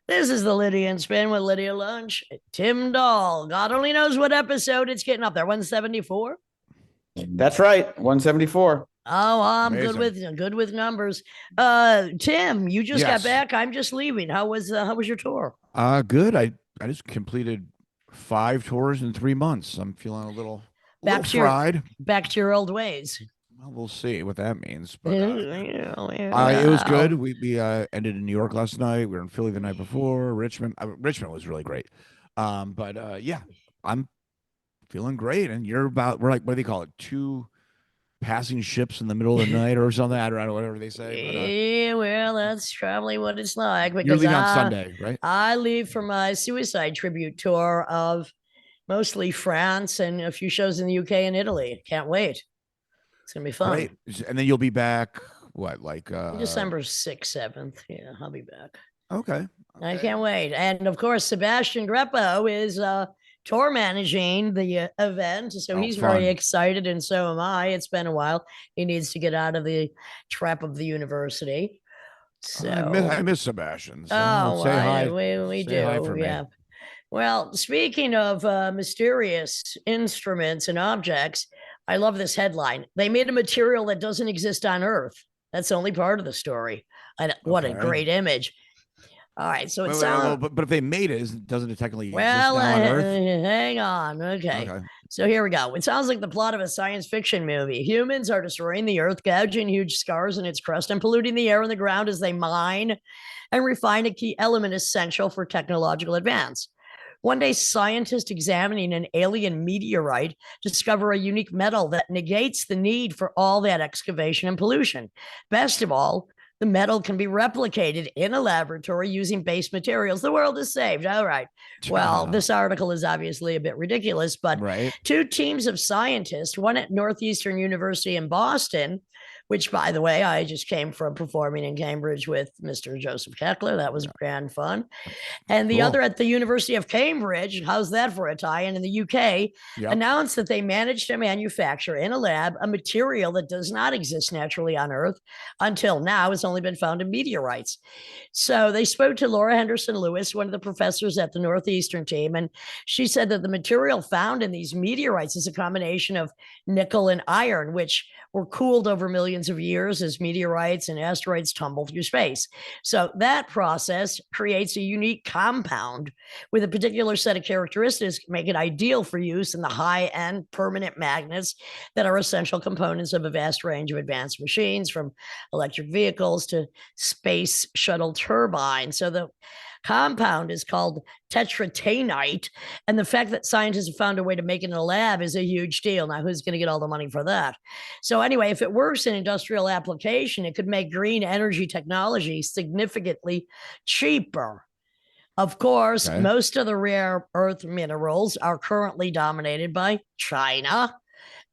This is the Lydia and Spin with Lydia Lunch. Tim Dahl. God only knows what episode it's getting up there. 174. That's right. 174. Oh, I'm Amazing. good with numbers. Tim, you just got Yes. back. I'm just leaving. How was your tour? Good. I just completed 5 tours in 3 months. I'm feeling a little Back to your fried. back to your old ways. Well, we'll see what that means. But it was good. Wow. We ended in New York last night. We were in Philly the night before. Richmond was really great. But yeah, I'm feeling great. And we're like, what do they call it? Two passing ships in the middle of the night or something. I don't know, whatever they say. But Yeah, well, that's probably what it's like you're because leaving on Sunday, right? I leave for my suicide tribute tour of mostly France and a few shows in the UK and Italy. Can't wait. It's gonna be fun. Great. And then you'll be back. What, like December 6th, 7th. Yeah, I'll be back. Okay. I can't wait. And of course, Sebastian Greppo is tour managing the event. So he's fun. very excited, and so am I. It's been a while. He needs to get out of the trap of the university. So I miss Sebastian. So oh, say hi. we Say hi do. for me. Yeah. Well, speaking of mysterious instruments and objects, I love this headline. They made a material that doesn't exist on Earth. That's only part of the story. And what a Okay. great image. All right, so it Wait, sounds but if they made it, doesn't it technically well. exist now on Earth? Hang on. Okay. So here we go. It sounds like the plot of a science fiction movie. Humans are destroying the Earth, gouging huge scars in its crust, and polluting the air and the ground as they mine and refine a key element essential for technological advance. One day, scientists examining an alien meteorite discover a unique metal that negates the need for all that excavation and pollution. Best of all, the metal can be replicated in a laboratory using base materials. The world is saved. All right. Well, this article is obviously a bit ridiculous, but Right. two teams of scientists, one at Northeastern University in Boston, which, by the way, I just came from performing in Cambridge with Mr. Joseph Keckler. That was grand fun. And the Cool. other at the University of Cambridge, how's that for a tie-in in the UK, Yep. announced that they managed to manufacture in a lab a material that does not exist naturally on Earth. Until now, it's only been found in meteorites. So they spoke to Laura Henderson Lewis, one of the professors at the Northeastern team, and she said that the material found in these meteorites is a combination of nickel and iron, which were cooled over millions of years as meteorites and asteroids tumble through space. So that process creates a unique compound with a particular set of characteristics that make it ideal for use in the high-end permanent magnets that are essential components of a vast range of advanced machines, from electric vehicles to space shuttle turbines. So the compound is called tetratanite, and the fact that scientists have found a way to make it in a lab is a huge deal. Now, who's going to get all the money for that? So anyway, if it works in industrial application, it could make green energy technology significantly cheaper. Of course, Okay. most of the rare earth minerals are currently dominated by China,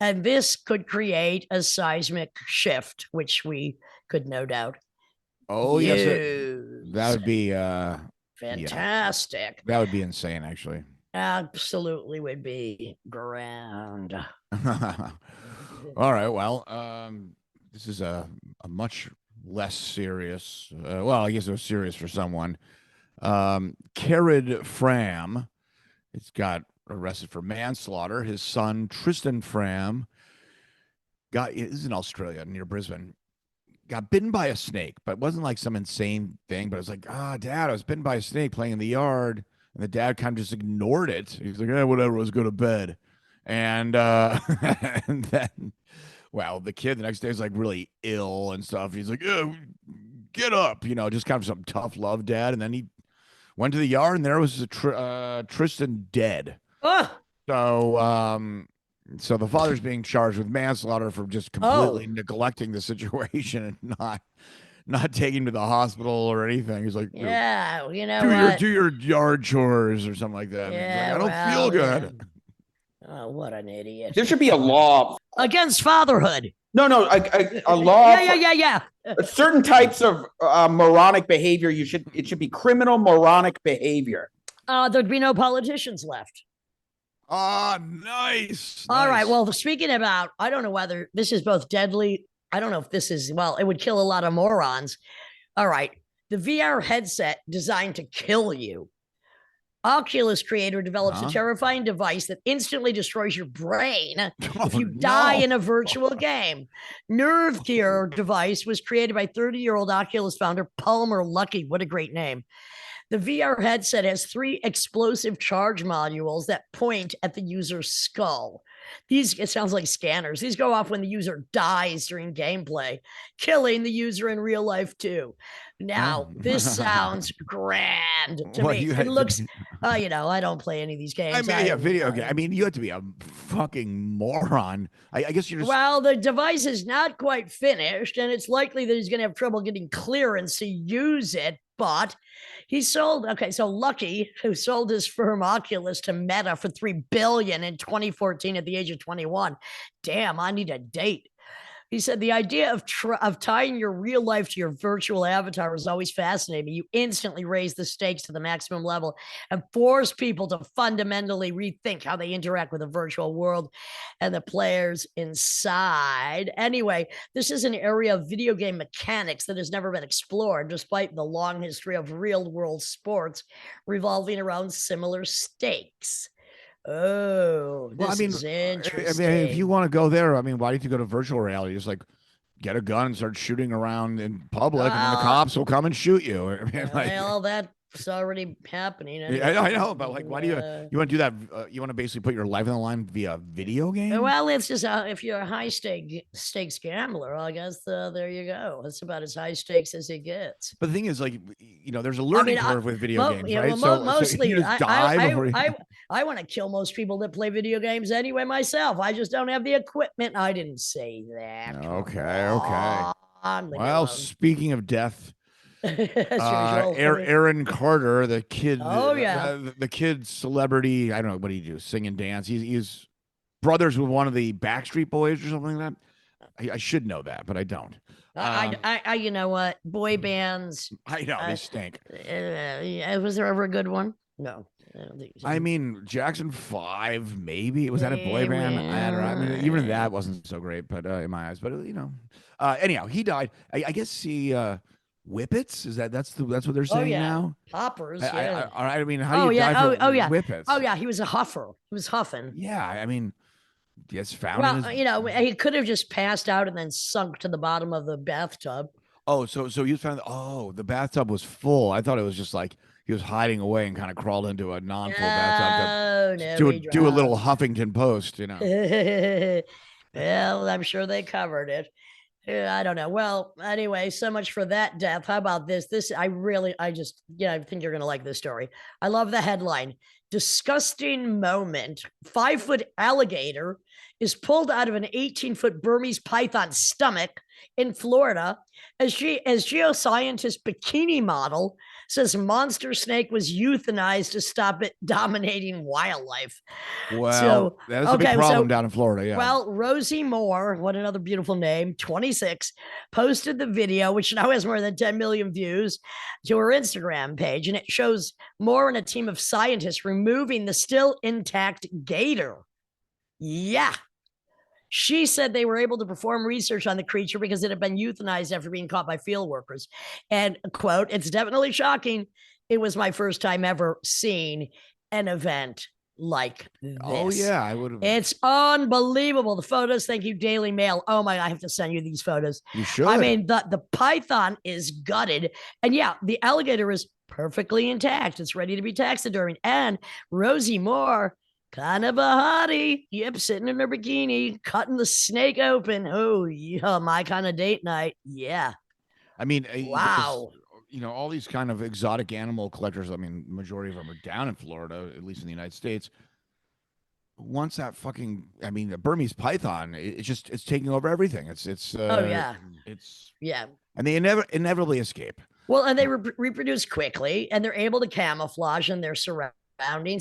and this could create a seismic shift, which we could no doubt Oh yes, use. that would be Fantastic. that would be insane, actually. Absolutely would be grand. All right. Well, this is a much less serious. Well, I guess it was serious for someone. Carid Fram, it's got arrested for manslaughter. His son Tristan Fram this is in Australia near Brisbane. Got bitten by a snake, but it wasn't like some insane thing. But it was like, Dad, I was bitten by a snake playing in the yard, and the dad kind of just ignored it. He's like, whatever, let's go to bed. And and then, well, the kid the next day is like really ill and stuff. He's like, get up, just kind of some tough love dad. And then he went to the yard, and there was Tristan dead. Oh, So the father's being charged with manslaughter for just completely neglecting the situation and not taking him to the hospital or anything. He's like, yeah, you know what? do your yard chores or something like that. Yeah, Like, I don't feel good. yeah. Oh, what an idiot. There should be a law. Against fatherhood. No, a law. Yeah. Certain types of moronic behavior. It should be criminal moronic behavior. There'd be no politicians left. Nice. All right. Well, speaking about, I don't know whether this is both deadly. I don't know if this is, well, it would kill a lot of morons. All right. the VR headset designed to kill you. Oculus creator develops a terrifying device that instantly destroys your brain if you die in a virtual game. Nerve Gear device was created by 30-year-old Oculus founder Palmer Luckey. What a great name. The VR headset has 3 explosive charge modules that point at the user's skull. It sounds like scanners. These go off when the user dies during gameplay, killing the user in real life too. Now, this sounds grand to me. It looks, I don't play any of these games. I mean, video game. I mean, you have to be a fucking moron. I guess you're just. Well, the device is not quite finished, and it's likely that he's going to have trouble getting clearance to use it. But so Lucky, who sold his firm Oculus to Meta for $3 billion in 2014 at the age of 21. Damn, I need a date. He said the idea of tying your real life to your virtual avatar was always fascinating. You instantly raise the stakes to the maximum level and force people to fundamentally rethink how they interact with the virtual world and the players inside. Anyway, this is an area of video game mechanics that has never been explored, despite the long history of real-world sports revolving around similar stakes. Oh, this is interesting. I mean, if you want to go there, I mean, why don't you go to virtual reality? Just like get a gun and start shooting around in public, and then the cops will come and shoot you. I mean, well, that's already happening. Yeah, I know, but like, why do you want to do that? You want to basically put your life on the line via video game? Well, it's just if you're a high stakes gambler, I guess there you go. It's about as high stakes as it gets. But the thing is, like, there's a learning curve with video games, right? Well, mostly, I want to kill most people that play video games anyway myself. I just don't have the equipment. I didn't say that. Okay. Well, speaking of death. Aaron Aaron Carter, the kid. Oh yeah, the kid celebrity. I don't know what do you do, sing and dance. He's brothers with one of the Backstreet Boys or something like that. I should know that, but I don't. I you know what, boy bands. I know they stink. Was there ever a good one? No. I mean, Jackson 5, maybe. Was that a boy band? I don't know. I mean, even that wasn't so great, but in my eyes. But anyhow, he died. I guess he. Whippets? That's what they're saying now? Hoppers. I mean, how do you die for whippets? Oh yeah, he was a huffer. He was huffing. Yeah, I mean, gets found. Well, he could have just passed out and then sunk to the bottom of the bathtub. Oh, so he was found. Oh, the bathtub was full. I thought it was just like he was hiding away and kind of crawled into a non-full bathtub to do a little Huffington Post, Well, I'm sure they covered it. I don't know. Well, anyway, so much for that death. How about this? I think you're going to like this story. I love the headline. Disgusting moment. 5-foot alligator is pulled out of an 18-foot Burmese python stomach in Florida as geoscientist bikini model says monster snake was euthanized to stop it dominating wildlife. Well, that's a big problem down in Florida. Yeah. Well, Rosie Moore, what another beautiful name, 26, posted the video, which now has more than 10 million views, to her Instagram page. And it shows Moore and a team of scientists removing the still intact gator. Yeah. She said they were able to perform research on the creature because it had been euthanized after being caught by field workers. And, quote, it's definitely shocking. It was my first time ever seeing an event like this. Oh, yeah, I would have. It's unbelievable. The photos, thank you, Daily Mail. Oh, my, I have to send you these photos. You should. I mean, the python is gutted. And, yeah, the alligator is perfectly intact. It's ready to be taxidermied. And Rosie Moore, kind of a hottie. Yep, sitting in her bikini, cutting the snake open. Oh, yeah, my kind of date night. Yeah. I mean, wow. All these kind of exotic animal collectors, I mean, majority of them are down in Florida, at least in the United States. Once that the Burmese python, it's taking over everything. Oh, yeah. And they inevitably escape. Well, and they reproduce quickly, and they're able to camouflage in their surroundings.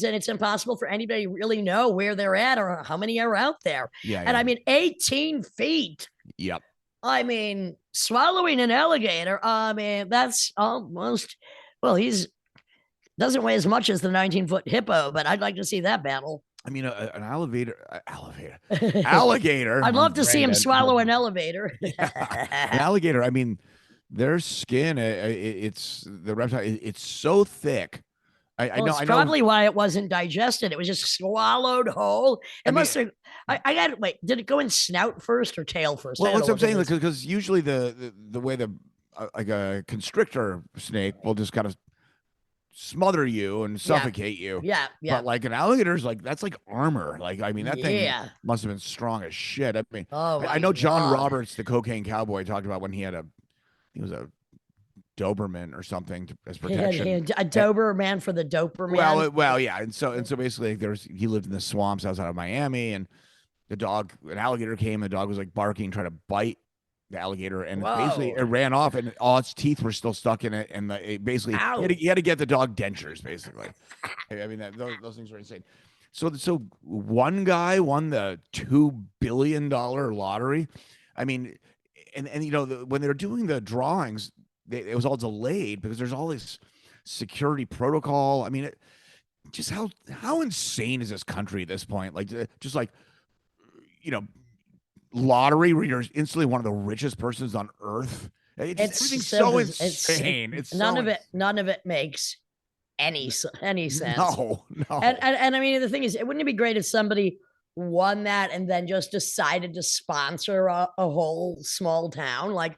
And it's impossible for anybody to really know where they're at or how many are out there. Yeah. And I mean, 18 feet. Yep. I mean, swallowing an alligator. I mean, that's almost, well, doesn't weigh as much as the 19-foot hippo, but I'd like to see that battle. I mean, an alligator. I'd love to see him swallow an elevator. An alligator. I mean, their skin, it's the reptile. It's so thick. I Well, know. it's I know. probably why it wasn't digested. It was just swallowed whole. It must have. I got wait. Did it go in snout first or tail first? Well, I gotta that's what I'm look at saying. this. Because usually the way like a constrictor snake will just kind of smother you and suffocate you. Yeah, yeah, But like an alligator's like that's like armor. Like I mean that thing yeah. must have been strong as shit. I mean Oh I my know John God. Roberts, the cocaine cowboy, talked about when he was a Doberman or something as He had protection. a Doberman for the Doberman. Well, yeah, and so basically he lived in the swamps outside of Miami, and an alligator came, and the dog was like barking, trying to bite the alligator, and basically it Whoa. ran off, and all its teeth were still stuck in it, and it basically Ow. he had to get the dog dentures, basically. I mean those things were insane. So one guy won the $2 billion lottery. I mean, and you know when they're doing the drawings, it was all delayed because there's all this security protocol. I mean, just how insane is this country at this point? Like just like you know lottery where you're instantly one of the richest persons on earth. Everything's so insane. It's none of it makes any sense. No. And I mean the thing is, it wouldn't it be great if somebody won that and then just decided to sponsor a whole small town? Like,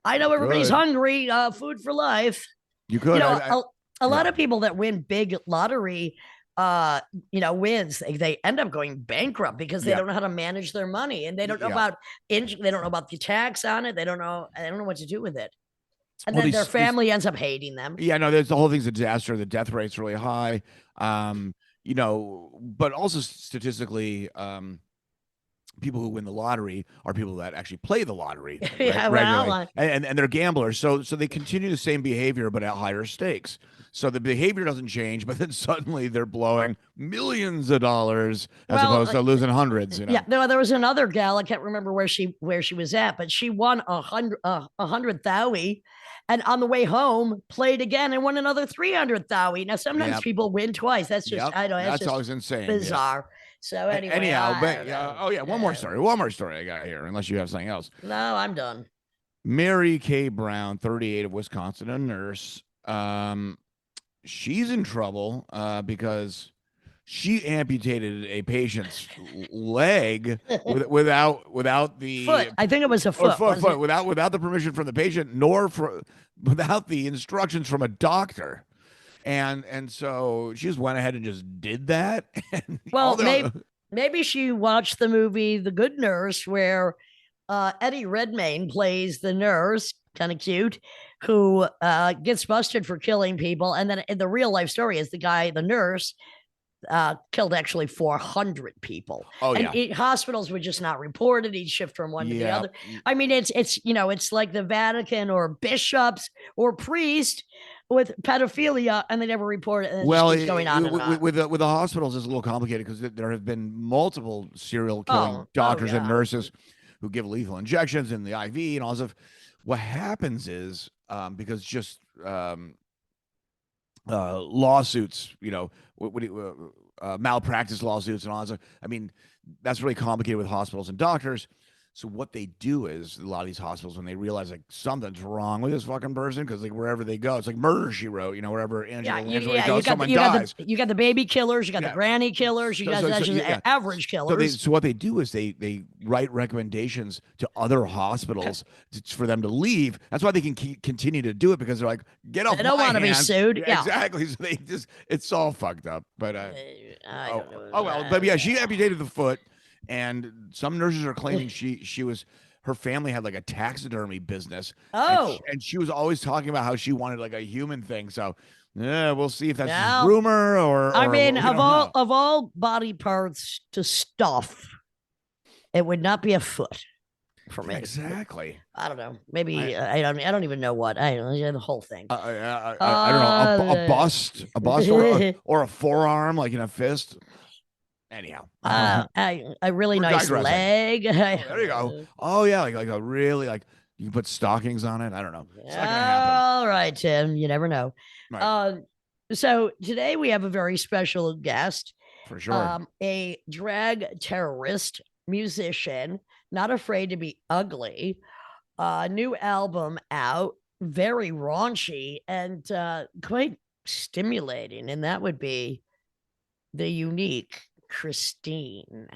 I know everybody's hungry, food for life. You could. You know, a lot of people that win big lottery wins, they end up going bankrupt because they don't know how to manage their money, and they don't know about they don't know about the tax on it. They don't know what to do with it. And then their family ends up hating them. Yeah, no, there's the whole thing's a disaster. The death rate's really high. But also statistically, people who win the lottery are people that actually play the lottery regularly, and they're gamblers. So they continue the same behavior, but at higher stakes. So the behavior doesn't change, but then suddenly they're blowing millions of dollars as opposed to losing hundreds. You know? Yeah, there was another gal, I can't remember where she was at, but she won 100,000, and on the way home played again and won another 300,000. Now sometimes people win twice. That's just I don't know. That's always insane. Bizarre. Yeah. So anyway, one more story I got here, unless you have something else. No, I'm done. Mary K. Brown, 38 of Wisconsin, a nurse. She's in trouble because she amputated a patient's leg without the foot. I think it was a foot. Without the permission from the patient, nor without the instructions from a doctor. And so she just went ahead and just did that. Well, maybe she watched the movie The Good Nurse, where Eddie Redmayne plays the nurse, kind of cute, who gets busted for killing people. And then in the real life story is the nurse killed actually 400 people. Hospitals would just not report it. He'd shift from one to the other. I mean, it's like the Vatican or bishops or priests with pedophilia, and they never report it. And it's going on and on. With the hospitals, it's a little complicated because there have been multiple serial killing doctors and nurses who give lethal injections in the IV and all this stuff. What happens is because just lawsuits, malpractice lawsuits and all that stuff. I mean, that's really complicated with hospitals and doctors. So what they do is a lot of these hospitals, when they realize like something's wrong with this fucking person, because like wherever they go, it's like Murder, She Wrote, wherever Angela goes, someone dies. You got the baby killers, you got the granny killers, you got average killers. So what they do is they write recommendations to other hospitals for them to leave. That's why they can continue to do it, because they're like, get off my hands. They don't want to be sued. Yeah. Exactly. So it's all fucked up. But but yeah, she amputated the foot. And some nurses are claiming her family had like a taxidermy business. And she was always talking about how she wanted like a human thing. So we'll see if that's just rumor or I mean, of all body parts to stuff, it would not be a foot for me. Exactly. I don't know. Maybe I don't even know what. I don't know the whole thing. I don't know. A bust or a forearm, like in a fist. Anyhow, a really nice leg. There you go. Oh yeah, like a really like you can put stockings on it. I don't know. It's not gonna happen. All right, Tim. You never know. Right. So today we have a very special guest. For sure. A drag terrorist musician, not afraid to be ugly. new album out, very raunchy and quite stimulating, and that would be the unique Christeene.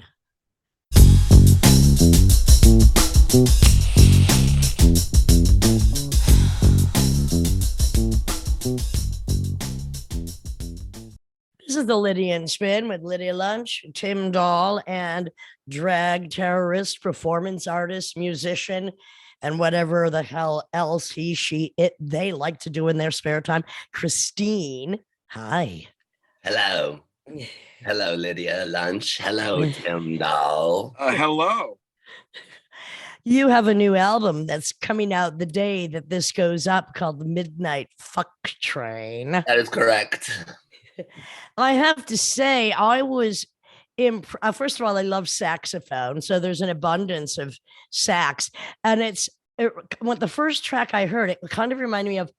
This is the Lydian Spin with Lydia Lunch, Tim Dahl, and drag terrorist, performance artist, musician, and whatever the hell else he, she, it, they like to do in their spare time. Christeene, hi. Hello. Hello, Lydia Lunch. Hello, Tim Dahl. Hello. You have a new album that's coming out the day that this goes up called Midnight Fuck Train. That is correct. I have to say, I was first of all, I love saxophone, so there's an abundance of sax, and when the first track I heard, it kind of reminded me of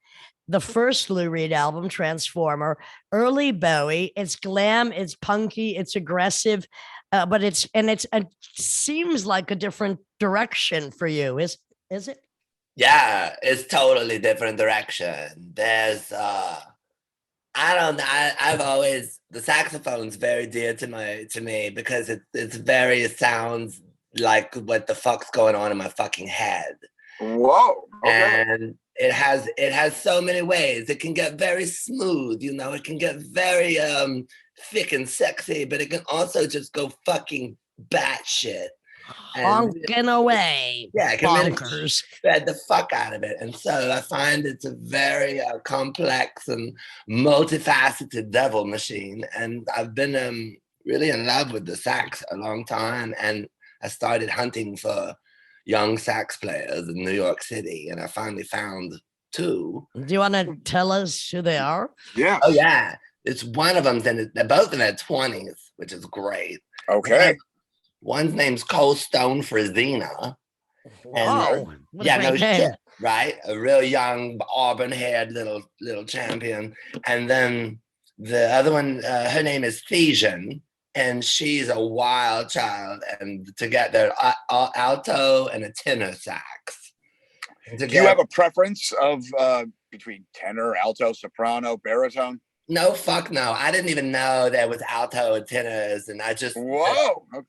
the first Lou Reed album, Transformer, early Bowie. It's glam, it's punky, it's aggressive, but it seems like a different direction for you. Is it? Yeah, it's totally different direction. There's I don't know. I've always, the saxophone's very dear to me because it sounds like what the fuck's going on in my fucking head. Whoa. Okay. And it has so many ways. It can get very smooth, it can get very thick and sexy, but it can also just go fucking batshit. Honking away. Yeah, it can bonkers. Really spread the fuck out of it. And so I find it's a very complex and multifaceted devil machine. And I've been really in love with the sax a long time. And I started hunting for young sax players in New York City. And I finally found two. Do you want to tell us who they are? Yeah. Oh, yeah. It's one of them. And they're both in their 20s, which is great. Okay. One's name's Cold Stone Frazina. Wow. Yeah, no shit, right? A real young, auburn-haired little champion. And then the other one, her name is Thesian, and she's a wild child. And together, alto and a tenor sax. Do you have a preference of between tenor, alto, soprano, baritone? No, fuck no. I didn't even know there was alto and tenors, and I just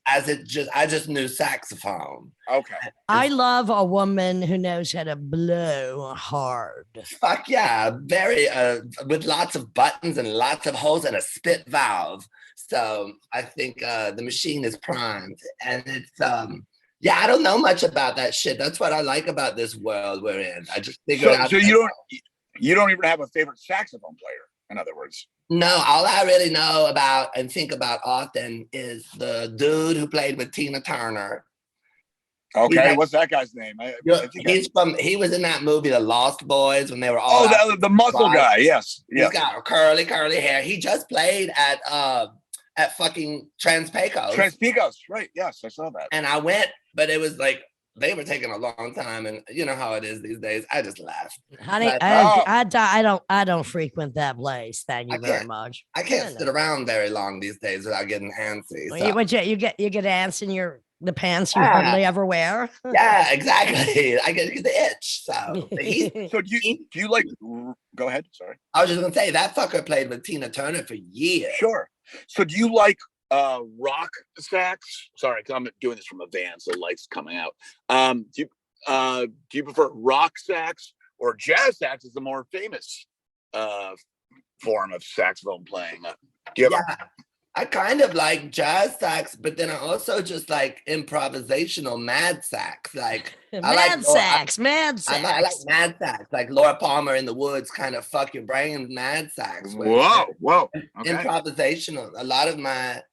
I just knew saxophone. Okay. I love a woman who knows how to blow hard. Fuck yeah, very with lots of buttons and lots of holes and a spit valve. So I think the machine is primed, and it's yeah. I don't know much about that shit. That's what I like about this world we're in. I just figured out. So you don't even have a favorite saxophone player. In other words, no, all I really know about and think about often is the dude who played with Tina Turner. Okay, what's that guy's name? He was in that movie, The Lost Boys, when they were all. Oh, the muscle guy. Yes. He's got curly hair. He just played at fucking Trans-Pecos. Trans-Pecos, right? Yes, I saw that. And I went, but it was like they were taking a long time, and you know how it is these days. I just left. Honey, I don't frequent that place. Thank you very much. I can't sit around very long these days without getting antsy. So. You get ants in the pants you hardly ever wear. Yeah, exactly. I get the itch. So do you like? Go ahead. Sorry. I was just gonna say that fucker played with Tina Turner for years. Sure. So do you like rock sax? Sorry, because I'm doing this from a van, so light's coming out. Do you prefer rock sax or jazz sax? Is the more famous form of saxophone playing? Do you have I kind of like jazz sax, but then I also just like improvisational mad sax. Like mad sax. I like mad sax, like Laura Palmer in the Woods, kind of fuck your brain mad sax. Whoa. Okay. Improvisational. A lot of my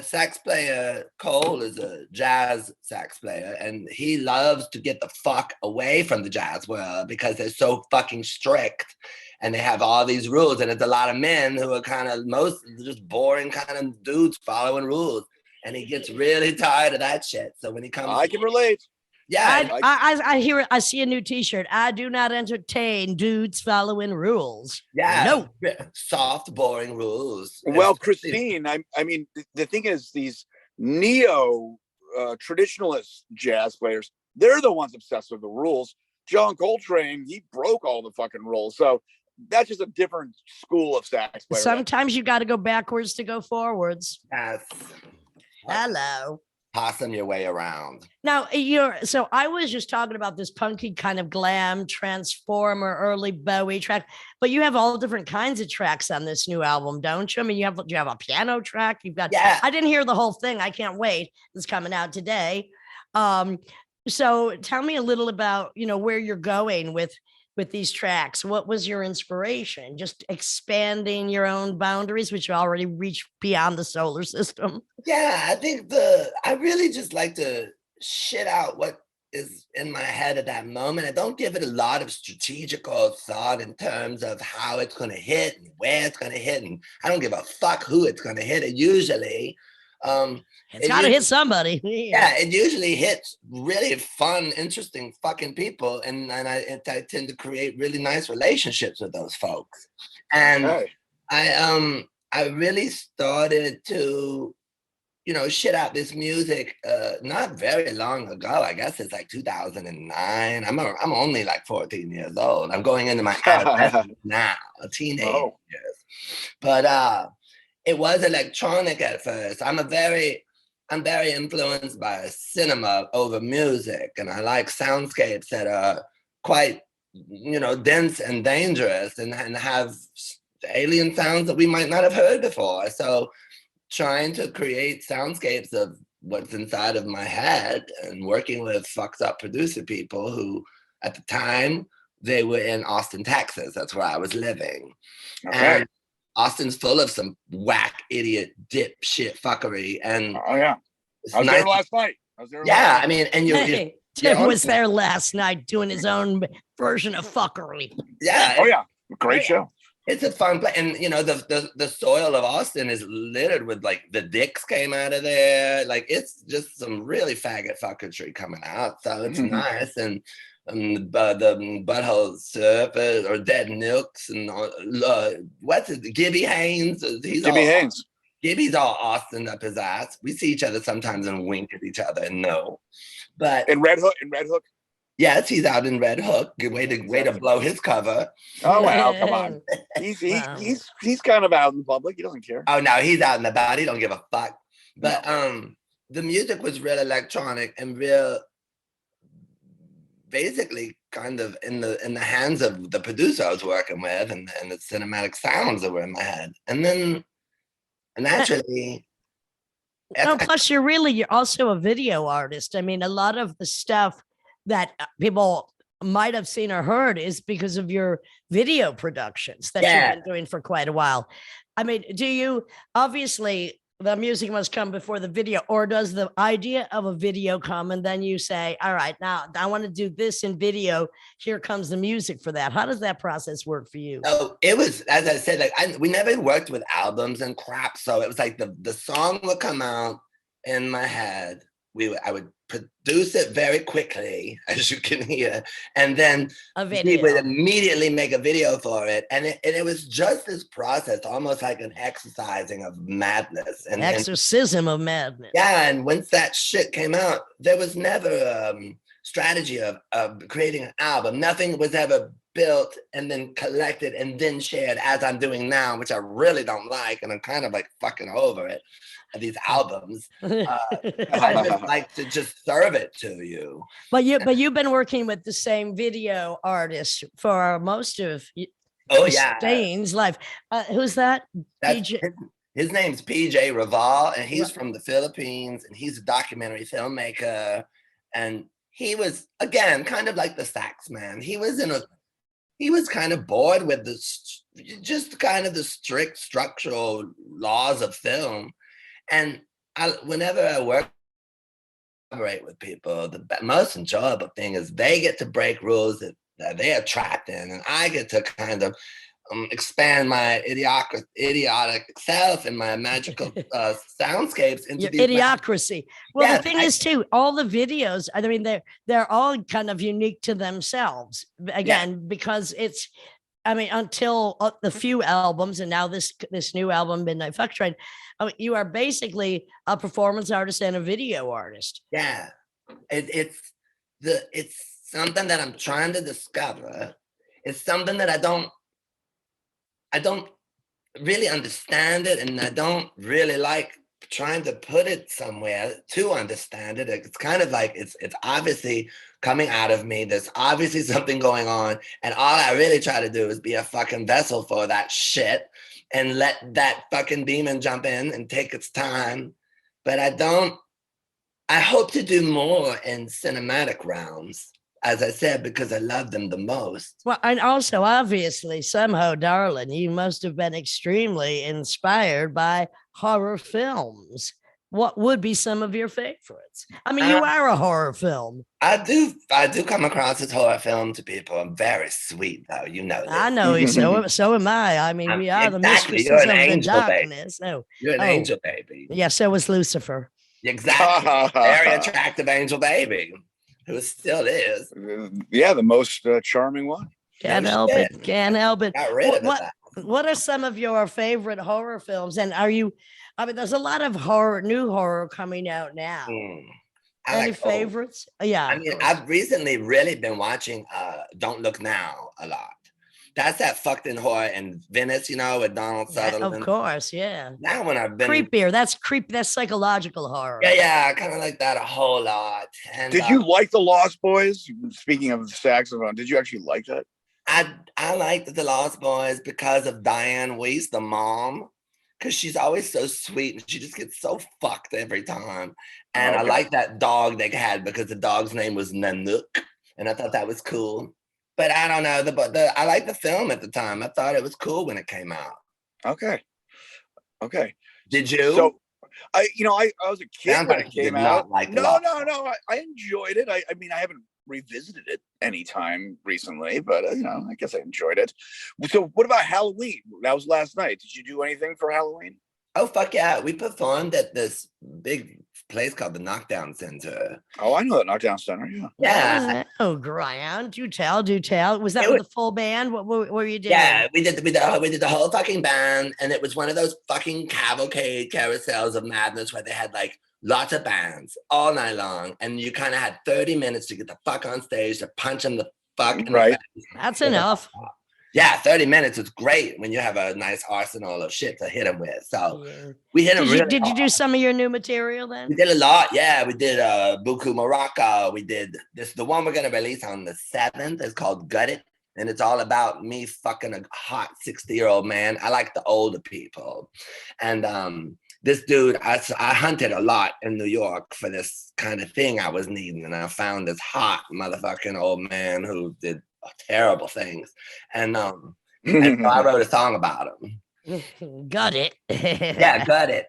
sax player, Cole, is a jazz sax player, and he loves to get the fuck away from the jazz world because they're so fucking strict. And they have all these rules, and it's a lot of men who are kind of just boring kind of dudes following rules. And he gets really tired of that shit. So when he comes, I can relate. Yeah, I hear it. I see a new T-shirt. I do not entertain dudes following rules. Yeah, no soft, boring rules. Well, Christeene, I mean, the thing is, these neo traditionalist jazz players, they're the ones obsessed with the rules. John Coltrane, he broke all the fucking rules. So that's just a different school of sax player. Sometimes you got to go backwards to go forwards. Yes. Hello. Possum your way around. Now, so I was just talking about this punky kind of glam transformer early Bowie track, but you have all different kinds of tracks on this new album, don't you? I mean, you have a piano track. You've got, Yeah. I didn't hear the whole thing. I can't wait. It's coming out today. So tell me a little about, where you're going with these tracks. What was your inspiration? Just expanding your own boundaries, which you already reached beyond the solar system. Yeah, I think I really just like to shit out what is in my head at that moment. I don't give it a lot of strategical thought in terms of how it's going to hit and where it's going to hit. And I don't give a fuck who it's going to hit. It usually, it's got to hit somebody. Yeah, it usually hits really fun, interesting fucking people. And I tend to create really nice relationships with those folks. And I really started to, shit out this music not very long ago. I guess it's like 2009. I'm only like 14 years old. I'm going into my adolescence now, a teenage years. But it was electronic at first. I'm very influenced by cinema over music, and I like soundscapes that are quite, dense and dangerous and have alien sounds that we might not have heard before. So trying to create soundscapes of what's inside of my head and working with fucked up producer people who at the time they were in Austin, Texas. That's where I was living. Okay. And Austin's full of some whack, idiot, dipshit fuckery. And I was there last night. I mean, and you Tim was there last night doing his own version of fuckery. Yeah. Oh yeah. Great show. It's a fun place. And the soil of Austin is littered with the dicks came out of there. It's just some really faggot fucketry coming out. So it's nice. And the butthole surfers or dead nooks and what's it? Gibby Haynes. Haynes. Gibby's all Austin up his ass. We see each other sometimes and wink at each other and no. But in Red Hook. Yes, he's out in Red Hook. Good way to blow his cover. Oh wow, come on. He's kind of out in public. He doesn't care. Oh no, he's out and about. He don't give a fuck. But the music was real electronic and real, basically kind of in the hands of the producer I was working with and the cinematic sounds that were in my head. And then naturally. Plus you're also a video artist. I mean, a lot of the stuff that people might have seen or heard is because of your video productions that you've been doing for quite a while. I mean, obviously the music must come before the video, or does the idea of a video come and then you say, all right, now I want to do this in video. Here comes the music for that. How does that process work for you? Oh, it was, as I said, we never worked with albums and crap. So it was the song would come out in my head. I would produce it very quickly, as you can hear, and then we would immediately make a video for it. And it was just this process, almost like an exercising of madness. An exorcism of madness. Yeah, and once that shit came out, there was never strategy of creating an album. Nothing was ever built and then collected and then shared as I'm doing now, which I really don't like, and I'm kind of fucking over it. These albums, I just like to just serve it to you. But you've been working with the same video artist for most of Christeene's life. Who's that? His name's PJ Raval, and he's from the Philippines, and he's a documentary filmmaker. And he was, again, kind of like the sax man. He was kind of bored with the strict structural laws of film. And whenever I collaborate with people, the most enjoyable thing is they get to break rules that they are trapped in, and I get to kind of expand my idiotic self and my magical soundscapes into your idiocracy. Well, the thing is too, all the videos, I mean, they're all kind of unique to themselves. Again, because it's, I mean, until the few albums and now this new album, Midnight Fuck Train, you are basically a performance artist and a video artist. Yeah, it's it's something that I'm trying to discover. It's something that I don't really understand it, and I don't really like trying to put it somewhere to understand it. It's kind of like it's obviously coming out of me. There's obviously something going on, and all I really try to do is be a fucking vessel for that shit and let that fucking demon jump in and take its time. But I hope to do more in cinematic realms, as I said, because I love them the most. Well, and also, obviously, somehow, darling, you must have been extremely inspired by horror films. What would be some of your favorites? I mean, you are a horror film. I do come across as horror film to people. I'm very sweet, though. You know this. I know, so am I. I mean, we are the Exactly. mistresses You're an of the angel, baby. darkness. No, You're an angel baby. yeah, so was Lucifer. Exactly. Very attractive angel baby, who still is. Yeah, the most charming one. Can't No help shit. it. Can't help it. Got rid of that. What are some of your favorite horror films? And are you? I mean, there's a lot of new horror coming out now. I Any like favorites? Yeah. I mean, I've recently really been watching Don't Look Now a lot. That's that fucking horror in Venice, you know, with Donald Sutherland. Of course, yeah. That one I've been Creepier. That's psychological horror. Yeah, I kind of like that a whole lot. And Did you like The Lost Boys? Speaking of the saxophone, did you actually like that? I liked The Lost Boys because of Diane Weiss, the mom, because she's always so sweet and she just gets so fucked every time. And I like that dog they had because the dog's name was Nanook, and I thought that was cool. But I don't know. I liked the film at the time. I thought it was cool when it came out. Okay. Did you? So, I was a kid Sounds when like it you came did not out. like The No. Lost I enjoyed it. I mean, I haven't revisited it anytime recently, but I guess I enjoyed it. So, what about Halloween? That was last night. Did you do anything for Halloween? Oh, fuck yeah. We performed at this big place called the Knockdown Center. Oh, I know that Knockdown Center. Yeah. Yeah. Oh, Grant, do tell. Was that with the full band? What were you doing? Yeah, we did the whole fucking band, and it was one of those fucking cavalcade carousels of madness where they had like lots of bands all night long, and you kind of had 30 minutes to get the fuck on stage to punch them the fuck in the face. That's enough. Yeah, 30 minutes is great when you have a nice arsenal of shit to hit them with. So we hit them Did you do some of your new material then? We did a lot. Yeah, we did Buku Morocco. We did the one we're gonna release on the 7th is called Gut It. And it's all about me fucking a hot 60-year-old man. I like the older people. And this dude, I hunted a lot in New York for this kind of thing I was needing. And I found this hot motherfucking old man who did terrible things. And so I wrote a song about him. Got it. Yeah, Gut It.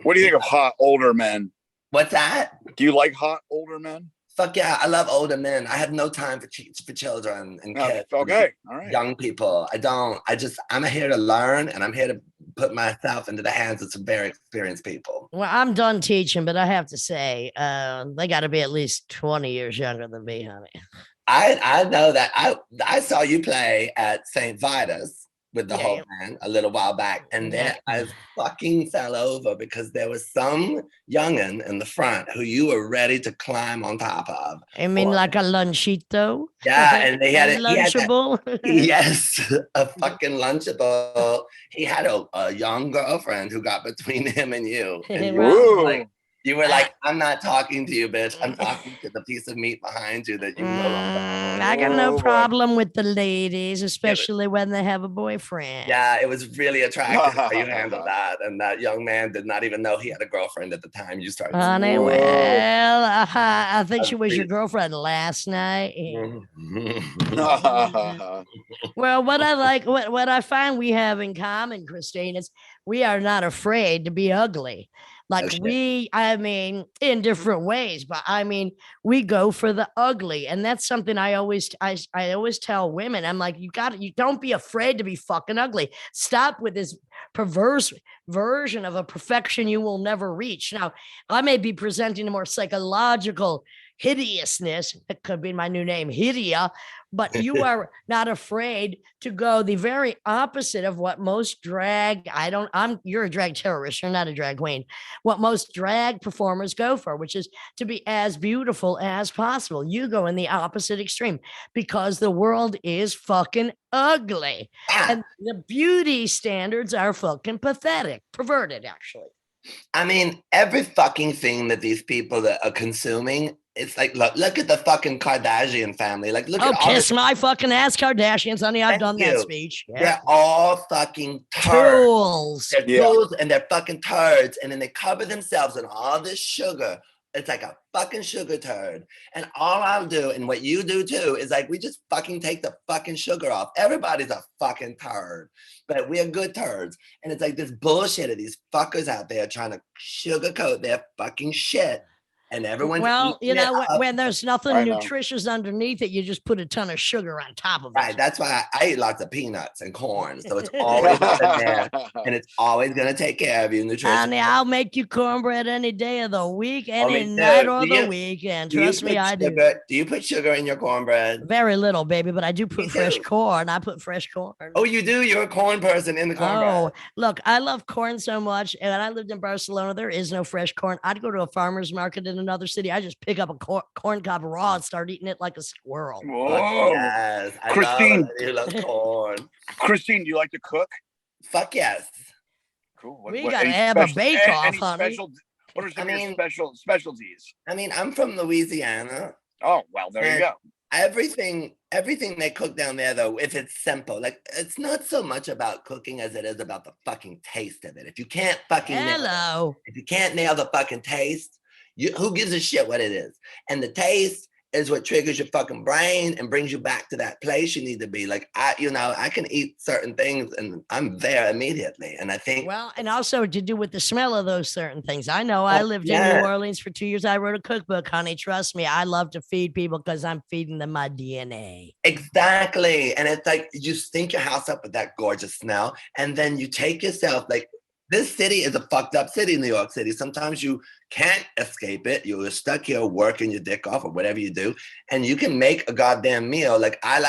What do you think of hot older men? What's that? Do you like hot older men? Fuck yeah, I love older men. I have no time for children and kids. Okay, all right. Young people. I'm here to learn, and I'm here to put myself into the hands of some very experienced people. Well, I'm done teaching, but I have to say, they got to be at least 20 years younger than me, honey. I know that. I saw you play at St. Vitus with the whole band a little while back, and then I fucking fell over because there was some youngin in the front who you were ready to climb on top of. I mean, like a lunchito? Yeah, and they had a lunchable. Yes, a fucking lunchable. He had a young girlfriend who got between him and you. And you were like, I'm not talking to you, bitch. I'm talking to the piece of meat behind you that you know. I got no problem with the ladies, especially when they have a boyfriend. Yeah, it was really attractive how you handled that. And that young man did not even know he had a girlfriend at the time you started. Honey, well, I think she was your girlfriend last night. Well, what I find we have in common, Christine, is we are not afraid to be ugly. Like in different ways, but I mean, we go for the ugly. And that's something I always tell women. I'm like, you don't be afraid to be fucking ugly. Stop with this perverse version of a perfection you will never reach. Now, I may be presenting a more psychological hideousness. It could be my new name, Hideous. but you are not afraid to go the very opposite of what most drag. You're a drag terrorist. You're not a drag queen. What most drag performers go for, which is to be as beautiful as possible. You go in the opposite extreme because the world is fucking ugly. Yeah. And the beauty standards are fucking pathetic, perverted, actually. I mean, every fucking thing that these people that are consuming, it's like, look at the fucking Kardashian family. Like, look at all kiss my fucking ass, Kardashians, honey. I've Thank done you. that speech. Yeah. They're all fucking turds. Tools. They're tools and they're fucking turds. And then they cover themselves in all this sugar. It's like a fucking sugar turd. And all I'll do, and what you do too, is like we just fucking take the fucking sugar off. Everybody's a fucking turd, but we're good turds. And it's like this bullshit of these fuckers out there trying to sugarcoat their fucking shit. And everyone's when there's nothing I know. nutritious underneath it, you just put a ton of sugar on top of it. Right. That's why I eat lots of peanuts and corn. So it's always there. And it's always going to take care of you. Nutrition. Honey, I'll make you cornbread any day of the week, Oh, any me night too. or Do the you- weekend. Do you Trust me, put I do. sugar- Do you put sugar in your cornbread? Very little, baby, but I do put Me fresh too. corn. I put fresh corn. Oh, you do? You're a corn person in the cornbread. Oh, look, I love corn so much. And when I lived in Barcelona, there is no fresh corn. I'd go to a farmer's market in another city. I just pick up a corn cob raw and start eating it like a squirrel. Whoa. Yes. I Christene. love it. You love corn. Christene, do you like to cook? Fuck yes. Cool. We gotta have a bake-off, honey. What are some I of your mean- specialties? I mean, I'm from Louisiana. Oh, well, there you And go. Everything they cook down there, though, if it's simple, like it's not so much about cooking as it is about the fucking taste of it. If you can't fucking Hello. if you can't nail the fucking taste, who gives a shit what it is? And the taste is what triggers your fucking brain and brings you back to that place you need to be. Like I can eat certain things and I'm there immediately. And I think Well, and also to do with the smell of those certain things. I know I lived in yeah. New Orleans for 2 years. I wrote a cookbook, honey. Trust me, I love to feed people because I'm feeding them my DNA. exactly. And it's like you stink your house up with that gorgeous smell. And then you take yourself like this city is a fucked up city, New York City. Sometimes you can't escape it. You're stuck here working your dick off or whatever you do. And you can make a goddamn meal. Like I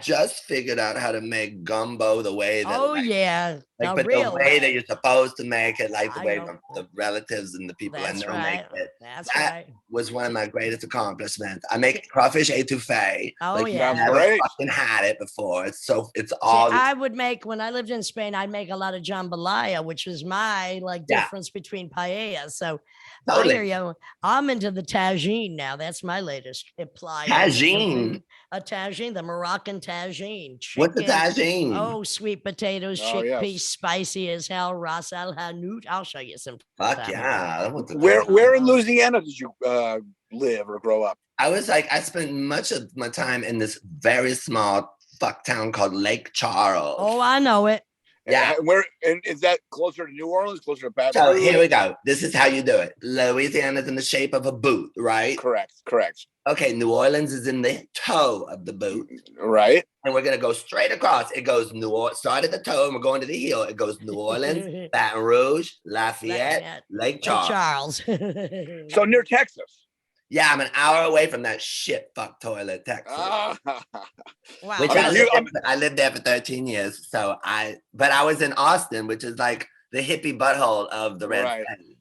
just figured out how to make gumbo the way that Yeah. like, The but real the way that you're supposed to make it, like the I way know. the relatives and the people That's I know right. make it. That's That right. was one of my greatest accomplishments. I make crawfish etouffee. Oh, like, yeah. I've never Great. fucking had it before. It's See, all I would make when I lived in Spain, I'd make a lot of jambalaya, which is my Yeah. difference between paella. So Totally. I hear you. I'm into the tagine now. That's my latest apply. Tagine? A tagine, the Moroccan tagine. What's the Chicken. tagine? Oh, sweet potatoes, Oh, chickpeas, yes. spicy as hell, ras al hanout. I'll show you some. Fuck time. yeah. That was a Where good where in Oh. Louisiana did you live or grow up? I spent much of my time in this very small fuck town called Lake Charles. Oh, I know it. Yeah. And is that closer to New Orleans, closer to Baton So Rouge? here we go. This is how you do it. Louisiana's in the shape of a boot, right? Correct. Okay, New Orleans is in the toe of the boot. Right. And we're gonna go straight across. It goes start at the toe and we're going to the heel. It goes New Orleans, Baton Rouge, Lafayette, Lake Charles. So near Texas. Yeah, I'm an hour away from that shit fuck toilet, Texas. Ah. Wow. Which Okay, I lived there for 13 years. But I was in Austin, which is like the hippie butthole of the red Right. state.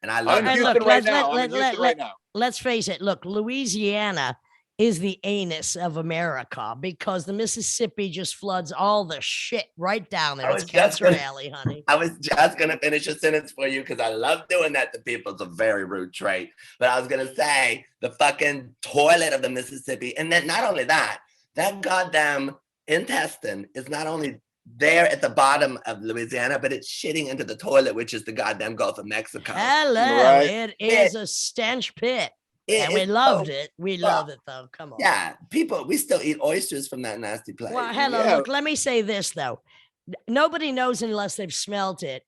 And I I'm love in it. And Houston look, right let's- now. let- I'm in let- Houston right now. Let's face it. Look, Louisiana is the anus of America because the Mississippi just floods all the shit right down there. I It's was just Cancer gonna- Alley, honey. I was just gonna finish a sentence for you because I love doing that to people. It's a very rude trait. But I was gonna say the fucking toilet of the Mississippi, and then not only that, that goddamn intestine is not only there at the bottom of Louisiana, but it's shitting into the toilet, which is the goddamn Gulf of Mexico. Hello. Right. It is a stench pit. And we it's loved so- it. We well, love it though. Come on. Yeah, we still eat oysters from that nasty place. Well, hello. Yeah. Look, let me say this though. Nobody knows unless they've smelt it.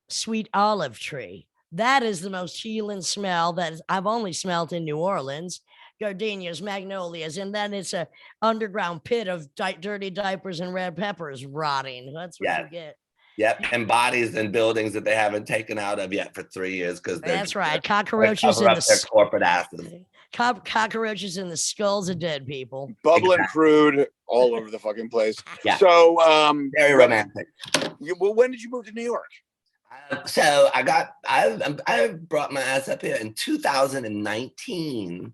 Sweet olive tree. That is the most healing smell that I've only smelt in New Orleans. Gardenias, magnolias, and then it's a underground pit of dirty diapers and red peppers rotting. That's what Yeah. you get. Yep, and bodies in buildings that they haven't taken out of yet for 3 years because That's right. they Cockroaches cover in up their the corporate asses. cockroaches in the skulls of dead people. Bubbling Exactly. crude all over the fucking place. Yeah. So, Very romantic. when did you move to New York? So I brought my ass up here in 2019.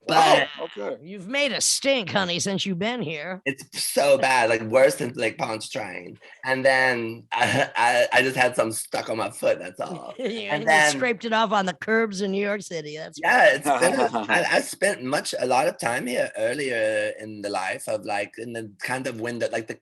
But Wow, okay. You've made a stink, honey, since you've been here. it's so bad, like worse than Lake Pontchartrain. And then I just had some stuck on my foot. That's all. And then- scraped it off on the curbs in New York City. That's Yeah, it's been. I spent a lot of time here earlier in the life of like in the kind of window, like the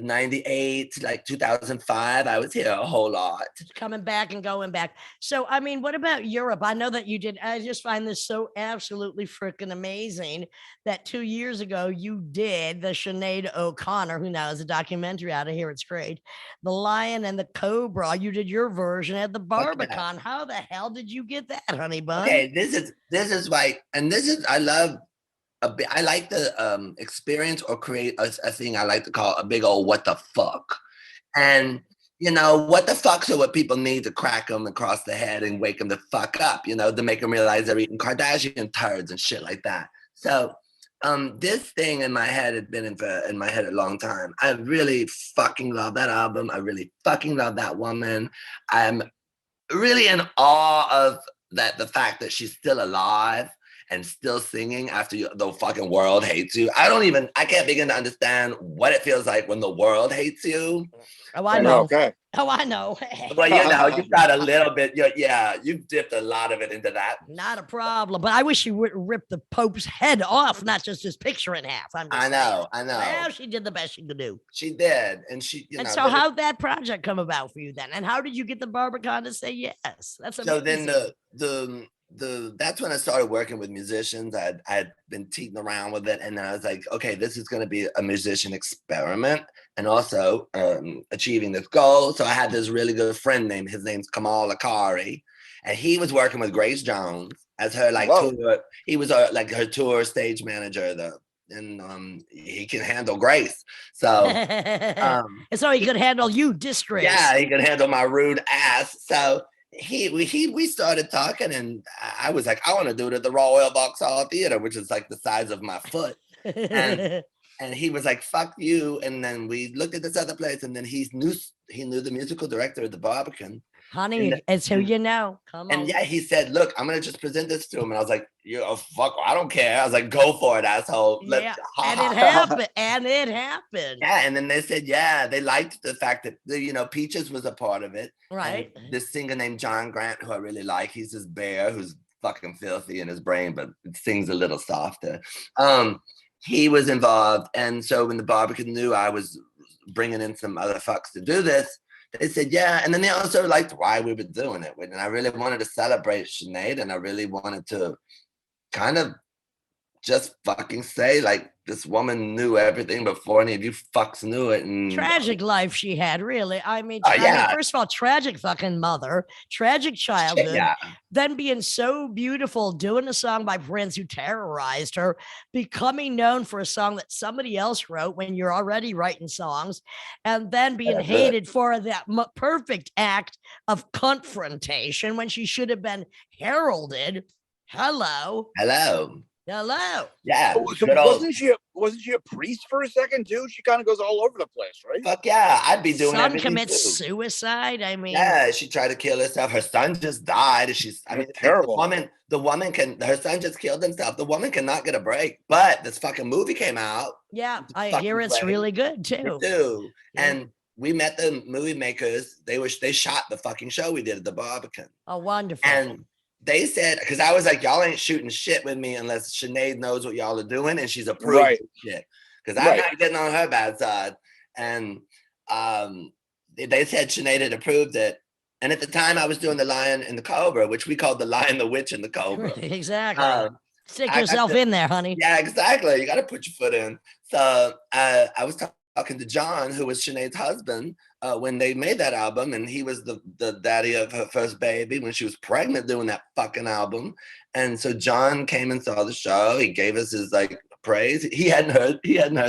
98, like 2005. I was here a whole lot. coming back and going back. So, I mean, what about Europe? I know that you did. I just find this so absolutely freaking amazing that 2 years ago you did the Sinead O'Connor, who now is a documentary out of here. It's great. The Lion and the Cobra. You did your version at the Barbican. How the hell did you get that, honey bun? Okay, this is like, and this is I love. I like the experience or create a thing I like to call a big old what the fuck. And, you know, what the fucks are what people need to crack them across the head and wake them the fuck up, you know, to make them realize they're eating Kardashian turds and shit like that. So this thing in my head had been in my head a long time. I really fucking love that album. I really fucking love that woman. I'm really in awe of the fact that she's still alive and still singing after the fucking world hates you. I can't begin to understand what it feels like when the world hates you. Oh, I know. Okay. Oh, I know. Well, you know, you've got a little bit, you've dipped a lot of it into that. Not a problem. But I wish you would rip the Pope's head off, not just his picture in half. I know. Well, she did the best she could do. She did. And she, you And know. so how'd that project come about for you then? And how did you get the Barbican to say yes? That's So then amazing. that's when I started working with musicians. I'd been teeting around with it, and then I was like, okay, this is going to be a musician experiment, and also achieving this goal. So I had this really good friend his name's Kamal Akari, and he was working with Grace Jones as her tour. He was like her tour stage manager, and he can handle Grace. So and so he could handle you, Distrace. yeah, he could handle my rude ass. So we started talking, and I was like, I want to do it at the Royal Vauxhall Theater, which is like the size of my foot. And he was like, fuck you. And then we looked at this other place, and then he knew the musical director of the Barbican. Honey, it's who you know. Come on. And yeah, he said, look, I'm gonna just present this to him. And I was like, fuck, I don't care. I was like, go for it, asshole. Yeah, and it happened. And it happened. Yeah, and then they said, yeah, they liked the fact that Peaches was a part of it. Right. And this singer named John Grant, who I really like, he's this bear who's fucking filthy in his brain, but it sings a little softer. He was involved, and so when the Barbican knew I was bringing in some other fucks to do this, they said, yeah. And then they also liked why we were doing it. And I really wanted to celebrate Sinead, and I really wanted to kind of just fucking say, like, this woman knew everything before any of you fucks knew it. And tragic life she had, really. I mean, first of all, tragic fucking mother, tragic childhood, then being so beautiful, doing a song by Prince who terrorized her, becoming known for a song that somebody else wrote when you're already writing songs, and then being hated for that perfect act of confrontation when she should have been heralded. Hello. Yeah. So wasn't she a priest for a second too? She kind of goes all over the place, right? Fuck yeah, I'd be doing Son everything commits too. suicide. I mean, yeah, she tried to kill herself. Her son just died. Terrible. The woman her son just killed himself. The woman cannot get a break. But this fucking movie came out. Yeah, I hear it's really good too. Yeah. And we met the movie makers. They shot the fucking show we did at the Barbican. Oh, wonderful. And they said, because I was like, y'all ain't shooting shit with me unless Sinead knows what y'all are doing and she's approved shit. Because I'm not getting on her bad side. And they said Sinead had approved it. And at the time I was doing The Lion and the Cobra, which we called The Lion, the Witch, and the Cobra. Exactly. Stick yourself in there, honey. Yeah, exactly. You got to put your foot in. So I was talking to John, who was Sinead's husband, when they made that album, and he was the daddy of her first baby when she was pregnant doing that fucking album. And so John came and saw the show. He gave us his like praise. He hadn't heard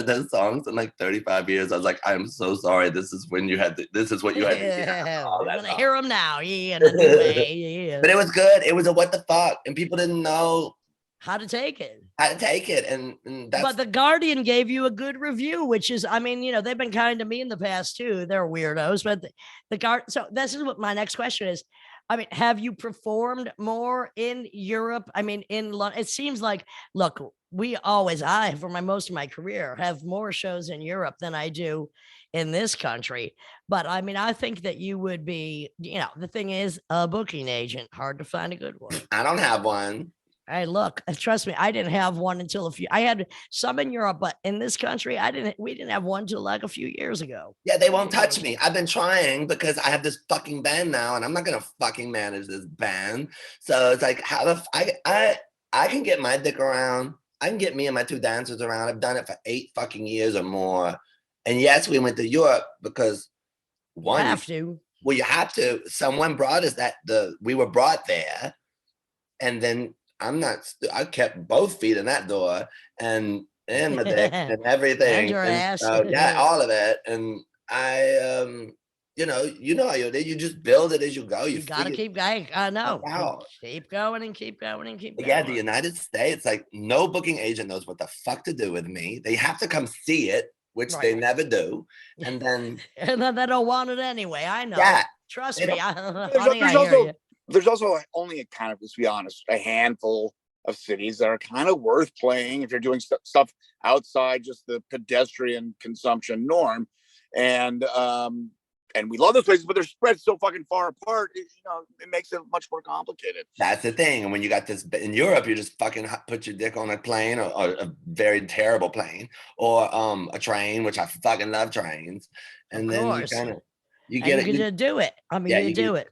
those songs in like 35 years. I was like, I'm so sorry. This is what you had to Yeah, all we're that gonna time. hear them now. Yeah, in a new way. Yeah. But it was good. It was a what the fuck, and people didn't know How to take it. how to take it, and that's But the Guardian gave you a good review, which is, I mean, you know, they've been kind to me in the past too. They're weirdos, but the guard. So this is what my next question is. I mean, have you performed more in Europe? I mean, in London, it seems like, look, for most of my career, have more shows in Europe than I do in this country. But I mean, I think that you would be, you know, the thing is, a booking agent, hard to find a good one. I don't have one. Hey, look, trust me, I didn't have one until I had some in Europe, but in this country, we didn't have one till like a few years ago. Yeah, they won't touch me. I've been trying because I have this fucking band now, and I'm not gonna fucking manage this band. So it's like, I can get my dick around. I can get me and my two dancers around. I've done it for 8 fucking years or more. And yes, we went to Europe because You have to. Well, you have to. Someone brought us we were brought there, and then I kept both feet in that door and my dick and everything. And your ass. Yeah, all of it. And I, you know how you do. You just build it as you go. You gotta keep going. I know. out. Keep going and keep going and keep going. Yeah, the United States, like no booking agent knows what the fuck to do with me. They have to come see it, which they never do. And then they don't want it anyway. I know. Yeah. Trust me. There's also only a kind of, let's be honest, a handful of cities that are kind of worth playing if you're doing stuff outside just the pedestrian consumption norm. And we love those places, but they're spread so fucking far apart. It makes it much more complicated. That's the thing. And when you got this in Europe, you just fucking put your dick on a plane or a very terrible plane or a train, which I fucking love trains. And then you can do it. I mean, you do it.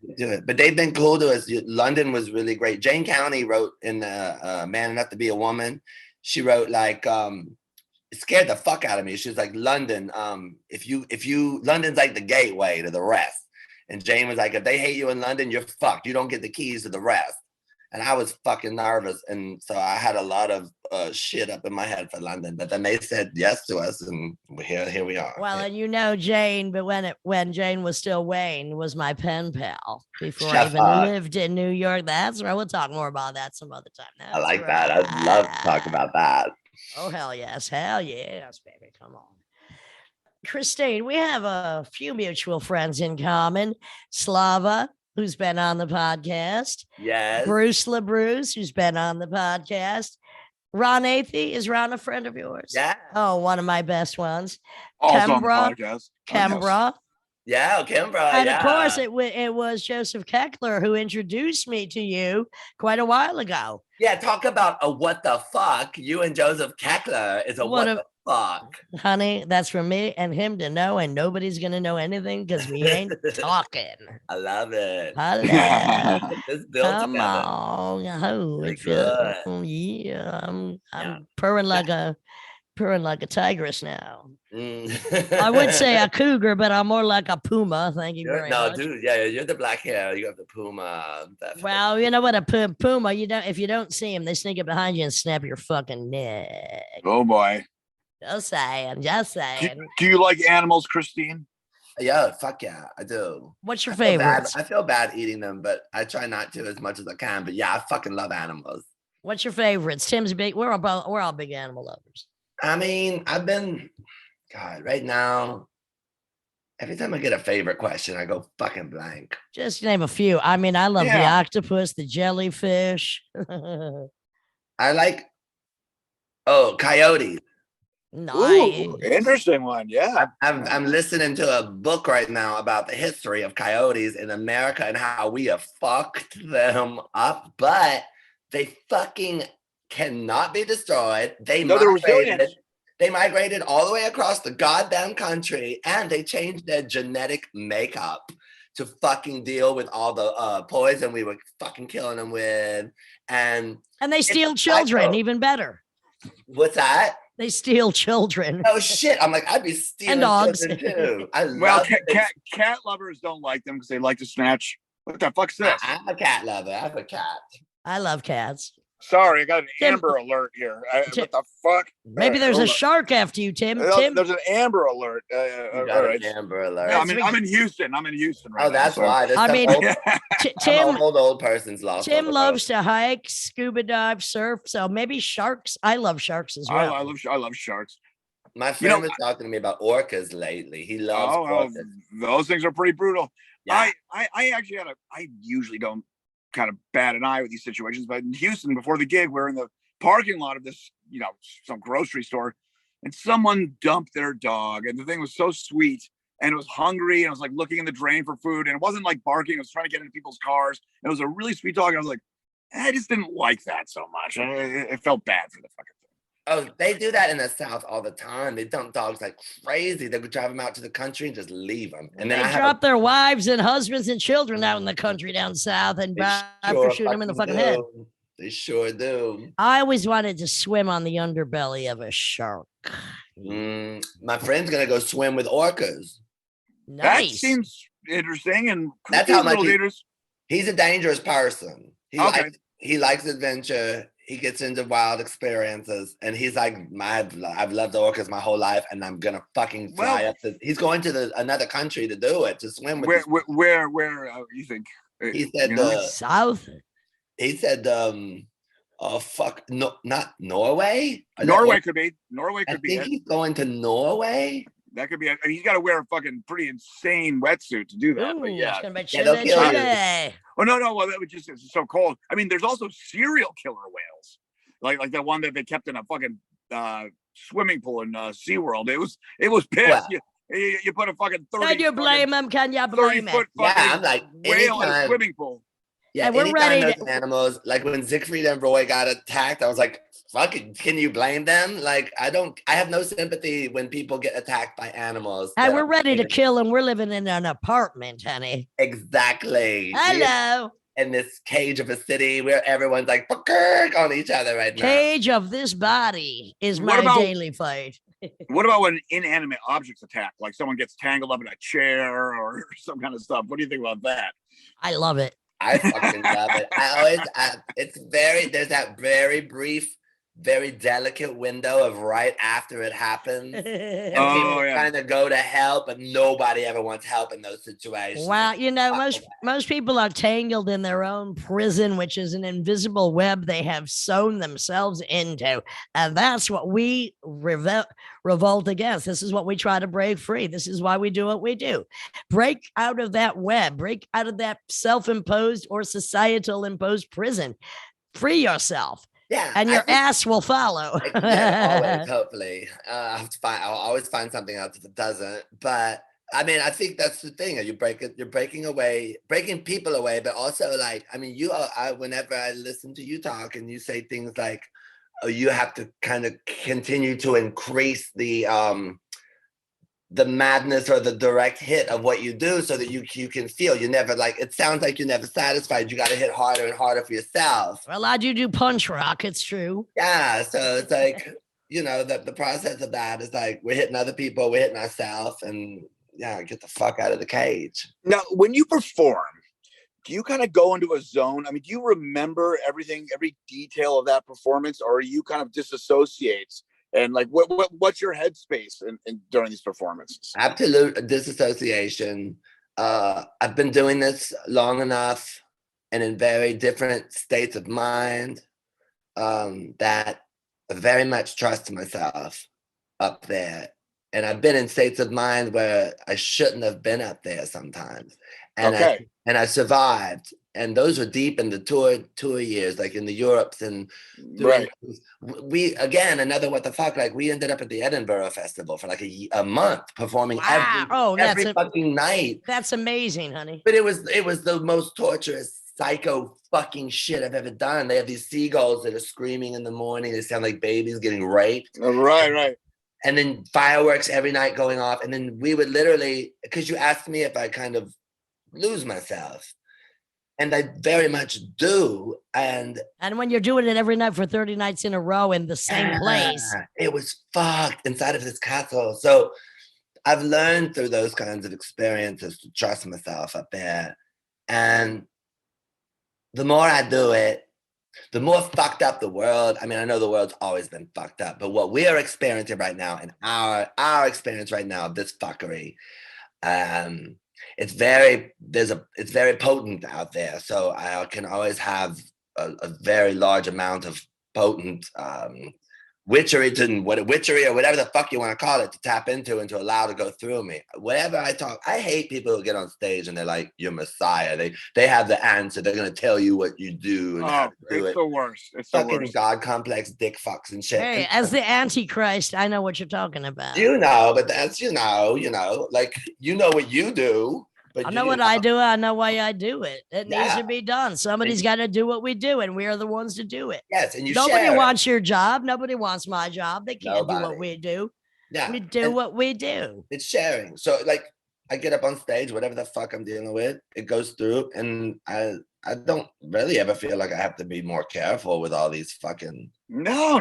But they've been cool to us. London was really great. Jane County wrote in Man Enough to Be a Woman. She wrote like, it scared the fuck out of me. She was like, London, London's like the gateway to the rest. And Jane was like, if they hate you in London, you're fucked. You don't get the keys to the rest. And I was fucking nervous. And so I had a lot of shit up in my head for London. But then they said yes to us. And here we are. Well, and you know Jane, but when Jane was still Wayne, was my pen pal before I even lived in New York. That's right. We'll talk more about that some other time. I like that. I'd love to talk about that. Oh, hell yes. Hell yes, baby. Come on. Christeene, we have a few mutual friends in common. Slava, who's been on the podcast. Yes. Bruce LaBruce, who's been on the podcast. Ron Athey, is Ron a friend of yours? Yeah. Oh, one of my best ones. Also on the podcast. Kembra. Yeah, Kembra. And of course, it was Joseph Keckler who introduced me to you quite a while ago. Yeah, talk about a what the fuck. You and Joseph Keckler is a what the fuck. Honey, that's for me and him to know, and nobody's going to know anything because we ain't talking. I love it. Come on. Oh, really good. Yeah, I'm purring like a tigress now. I would say a cougar, but I'm more like a puma. Thank you very much. No, dude, yeah, you're the black hair. You have the puma. Well, you know what? A puma, if you don't see him, they sneak up behind you and snap your fucking neck. Oh boy. Just saying. Do you like animals, Christeene? Yeah, fuck yeah, I do. What's your favorite? I feel bad eating them, but I try not to as much as I can. But yeah, I fucking love animals. What's your favorites? Tim's big. We're all big animal lovers. I mean, right now, every time I get a favorite question, I go fucking blank. Just name a few. I mean, I love the octopus, the jellyfish. I like, coyotes. Nice. Ooh, interesting one. Yeah. I'm listening to a book right now about the history of coyotes in America and how we have fucked them up, but they fucking cannot be destroyed. They migrated all the way across the goddamn country, and they changed their genetic makeup to fucking deal with all the poison we were fucking killing them with. And they steal children, even better. What's that? They steal children. Oh shit! I'm like, I'd be stealing dogs too. Cat lovers don't like them because they like to snatch. What the fuck's this? I'm a cat lover. I have a cat. I love cats. Sorry, I got an Tim- Amber Alert here. Tim- What the fuck? Maybe there's a hold on. shark after you, Tim. Tim, There's an Amber Alert. You All got right. an Amber Alert. That's I'm in Houston. I'm in Houston right Oh, that's now. why. There's I some mean, old, Tim, I'm an old person's lost. Tim on the loves road. to hike, scuba dive, surf. So maybe sharks. I love sharks as well. I love sharks. My friend was talking to me about orcas lately. He loves orcas. Those things are pretty brutal. Yeah. I actually I usually don't kind of bat an eye with these situations, but in Houston before the gig, we're in the parking lot of this, some grocery store, and someone dumped their dog, and the thing was so sweet, and it was hungry, and I was like looking in the drain for food, and it wasn't like barking, it was trying to get into people's cars, and it was a really sweet dog, and I was like, I just didn't like that so much. It felt bad for the fucking thing. Oh, they do that in the South all the time. They dump dogs like crazy. They would drive them out to the country and just leave them. And then they drop their wives and husbands and children out in the country down south and after shooting them in the fucking head. They sure do. I always wanted to swim on the underbelly of a shark. My friend's gonna go swim with orcas. Nice. That seems interesting, and That's how much dangerous. He's a dangerous person. He likes adventure. He gets into wild experiences, and he's like, I've loved orcas my whole life, and I'm gonna fucking fly up to. He's going to another country to do it, to swim with. Where you think? He said South. He said, "Oh fuck, no, not Norway. Norway could be. Norway could be. I think he's going to Norway. That could be. And he's got to wear a fucking pretty insane wetsuit to do that. Ooh, but yeah. It's gonna be Yeah, they'll chilly, kill you. chilly. Oh no. Well, that was just it's so cold. I mean, there's also serial killer whales, like the one that they kept in a fucking swimming pool in SeaWorld. It was pissed. Wow. You put a fucking 30. Can you blame him? Can you 30 blame him? foot Yeah, fucking I'm like, whale in a anytime. swimming pool. Yeah, And we're anytime ready those animals, like when Siegfried and Roy got attacked, I was like, fucking, can you blame them? Like, I have no sympathy when people get attacked by animals. Hey, we're ready to kill him. We're living in an apartment, honey. Exactly. Hello. In this cage of a city where everyone's like on each other right now. Cage of this body is What my about- daily fight. What about when inanimate objects attack? Like someone gets tangled up in a chair or some kind of stuff. What do you think about that? I love it. I fucking love it. There's that very brief, very delicate window of right after it happens. And people kind of go to help, but nobody ever wants help in those situations. Wow, most people are tangled in their own prison, which is an invisible web they have sewn themselves into, and that's what we revolt against. This is what we try to break free. This is why we do what we do. Break out of that web. Break out of that self-imposed or societal imposed prison. Free yourself. Yeah, and your ass will follow. Always, hopefully. I'll always find something else if it doesn't. But I mean, I think that's the thing. You're breaking people away, but also like, I mean, whenever I listen to you talk and you say things like, oh, you have to kind of continue to increase the madness or the direct hit of what you do so that you can feel you never it sounds like you're never satisfied. You got to hit harder and harder for yourself. Well, I do punch rock. It's true. Yeah. So it's like, the process of that is like, we're hitting other people, we're hitting ourselves, and yeah, get the fuck out of the cage. Now, when you perform, do you kind of go into a zone? I mean, do you remember everything, every detail of that performance, or you kind of disassociate? And like, what's your headspace during these performances? Absolute disassociation. I've been doing this long enough and in very different states of mind that I very much trust myself up there. And I've been in states of mind where I shouldn't have been up there sometimes. And I survived. And those were deep in the tour years, like in the Europes and right. We again, another what the fuck, like we ended up at the Edinburgh Festival for like a month performing every fucking night. That's amazing, honey. But it was the most torturous psycho fucking shit I've ever done. They have these seagulls that are screaming in the morning. They sound like babies getting raped. Right. And then fireworks every night going off. And then we would literally, because you asked me if I kind of lose myself. And I very much do. And when you're doing it every night for 30 nights in a row in the same place. It was fucked inside of this castle. So I've learned through those kinds of experiences to trust myself up there. And the more I do it, the more fucked up the world, I mean, I know the world's always been fucked up, but what we are experiencing right now, and our experience right now of this fuckery, it's very potent out there. So I can always have a very large amount of potent witchery or whatever the fuck you want to call it, to tap into and to allow to go through me. Whenever I talk, I hate people who get on stage and they're like, "You're Messiah." They have the answer. They're gonna tell you what you do and how to do it's it. the worst. It's the Fucking worst. God complex dick fucks and shit. Hey, And as the Antichrist, I know what you're talking about. you know, but that's like you know what you do. But I know what I do. I know why I do it. It needs Yeah. to be done. Somebody's got to do what we do, and we are the ones to do it. Yes, and you Nobody share it. wants your job. Nobody wants my job. They can't do what Nobody. we do. Yeah, We do and what we do. it's sharing. So like I get up on stage, whatever the fuck I'm dealing with, it goes through, and I don't really ever feel like I have to be more careful with all these fucking No.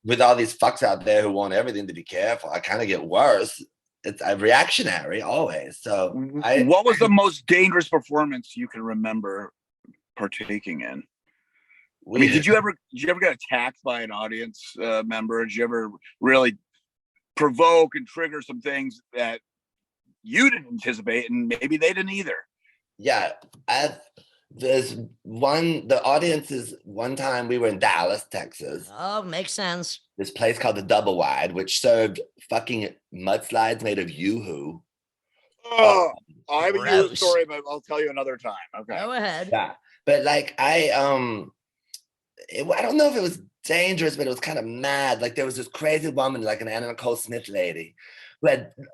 with all these fucks out there who want everything to be careful. I kind of get worse. It's reactionary always. So what was the most dangerous performance you can remember partaking in? I mean, did you ever get attacked by an audience member? Did you ever really provoke and trigger some things that you didn't anticipate, and maybe they didn't either? Yeah, there's the audience is one time we were in Dallas, Texas. Oh, makes sense. This place called the Double Wide, which served fucking mudslides made of Yoo-hoo. Oh, I have a gross. story, but I'll tell you another time. Okay. Go ahead. Yeah, but like I don't know if it was dangerous, but it was kind of mad. Like there was this crazy woman, like an Anna Nicole Smith lady,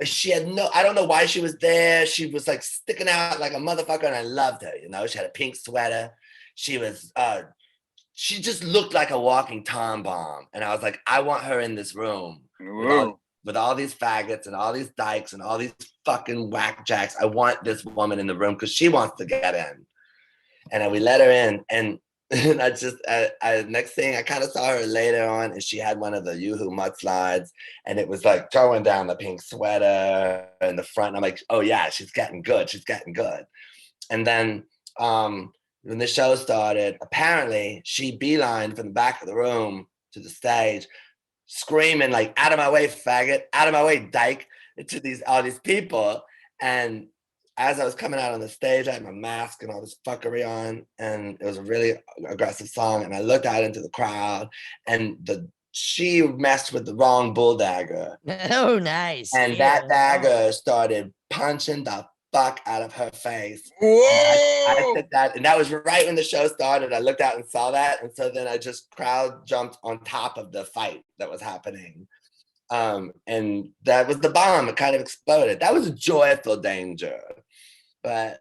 she had I don't know why she was there. She was like sticking out like a motherfucker, and I loved her. You know, she had a pink sweater. She was she just looked like a walking time bomb, and I was like, I want her in this room with all these faggots and all these dykes and all these fucking whack jacks. I want this woman in the room because she wants to get in. And then we let her in, and I just next thing I kind of saw her later on, and she had one of the Yoo-hoo mudslides, and it was like throwing down the pink sweater in the front. And I'm like, oh yeah, she's getting good. And then when the show started, apparently she beelined from the back of the room to the stage, screaming like, "Out of my way, faggot! Out of my way, dyke!" to all these people. And as I was coming out on the stage, I had my mask and all this fuckery on, and it was a really aggressive song. And I looked out into the crowd, and she messed with the wrong bull dagger. Oh, nice. And that dagger started punching the fuck out of her face. Whoa! I said that, and that was right when the show started. I looked out and saw that, and so then I just crowd jumped on top of the fight that was happening. And that was the bomb. It kind of exploded. That was a joyful danger. But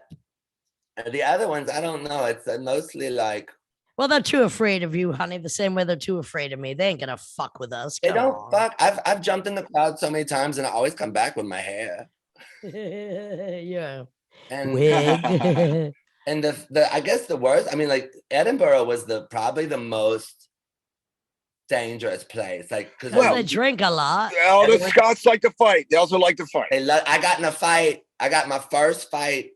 the other ones, I don't know. It's mostly like, well, they're too afraid of you, honey. The same way they're too afraid of me. They ain't gonna fuck with us. they Come don't on. fuck. I've jumped in the crowd so many times, and I always come back with my hair. Yeah. And Wig. and the I guess the worst. I mean, like Edinburgh was probably the most dangerous place. Like because They drink a lot. Oh, the Scots like to fight. They also like to fight. I got in a fight. I got my first fight,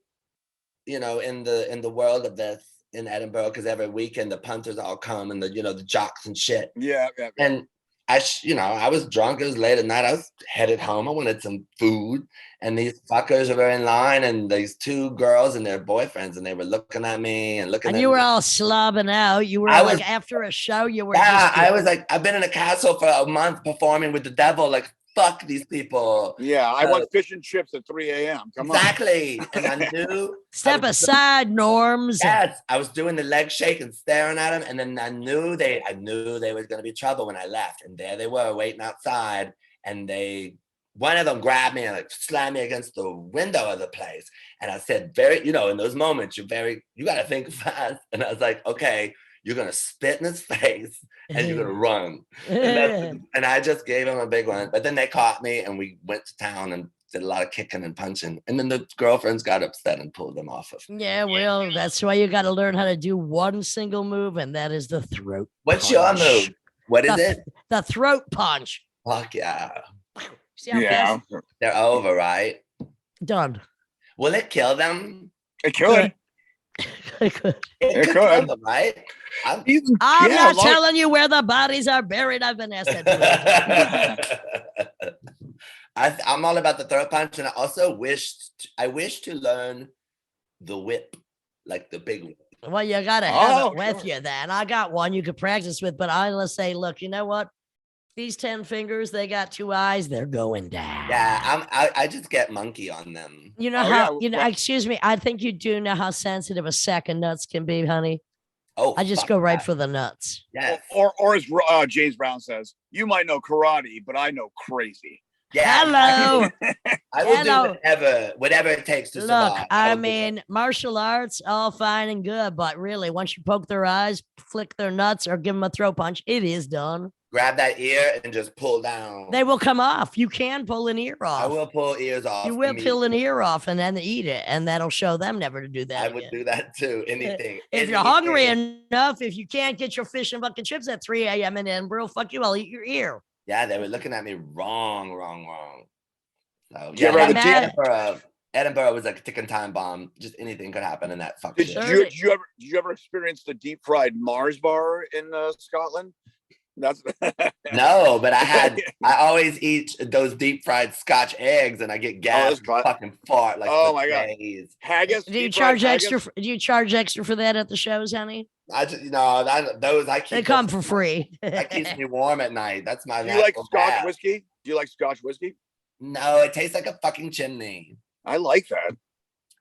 in the world of this in Edinburgh, because every weekend the punters all come, and the jocks and shit. Yeah. And I was drunk. It was late at night. I was headed home. I wanted some food, and these fuckers were in line, and these two girls and their boyfriends, and they were looking at me and looking. And at you were me. all slobbing out. You were after a show, you were. Yeah, I was like, I've been in a castle for a month performing with the devil. Like, fuck these people. Yeah, I want fish and chips at 3 a.m. Come on. Exactly. And I knew. Step aside, Norms. Yes, I was doing the leg shake and staring at them, and then I knew they was going to be trouble when I left, and there they were waiting outside, and one of them grabbed me and like slammed me against the window of the place, and I said, in those moments, you got to think fast, and I was like, okay, you're going to spit in his face and you're going to run, and I just gave him a big one, but then they caught me, and we went to town and did a lot of kicking and punching, and then the girlfriends got upset and pulled them off of me. Yeah, well, that's why you got to learn how to do one single move, and that is the throat. What's punch. your move? What is it? The throat punch. Fuck yeah. See how Yeah. fast? They're over, right? Done. Will it kill them? It could. It could. It could could. kill them, right? I'm, I'm Yeah, not a lot of- telling you where the bodies are buried. I've been asked that. I'm all about the throat punch, and I also wish to learn the whip, like the big whip. Well, you gotta have Oh, it with sure. you then. I got one you could practice with, but I let's say, look, you know what? These 10 fingers, they got 2 eyes, they're going down. Yeah, I just get monkey on them. You know Oh, how yeah, you know, well- excuse me, I think you do know how sensitive a sack of nuts can be, honey. Oh, I just fuck go right that. for the nuts. Yes. Or as James Brown says, you might know karate, but I know crazy. Yeah. Hello. I will Hello. do whatever it takes to Look, survive. I will do it. mean, martial arts, all fine and good, but really, once you poke their eyes, flick their nuts, or give them a throat punch, it is done. Grab that ear and just pull down. They will come off. You can pull an ear off. I will pull ears off. You will peel an immediately. ear off and then eat it, and that'll show them never to do that. I would again. do that too. Anything. If you're hungry enough, if you can't get your fish and bucket chips at 3 a.m. in Edinburgh, fuck you, I'll eat your ear. Yeah, they were looking at me wrong. So Do you yeah, ever have a Matt- Edinburgh was like a ticking time bomb. Just anything could happen in that fuck Did shit. Sure. you ever experience the deep fried Mars bar in Scotland? That's No, but I always eat those deep fried Scotch eggs, and I get gas that's and right. fucking fart like Oh for my God. days. haggis. Do you deep fried charge extra? haggis? Do you charge extra for that at the shows, honey? I just I keep They come for free. That keeps me warm at night. That's my. Do you like natural Scotch gas. whiskey? Do you like Scotch whiskey? No, it tastes like a fucking chimney. I like that.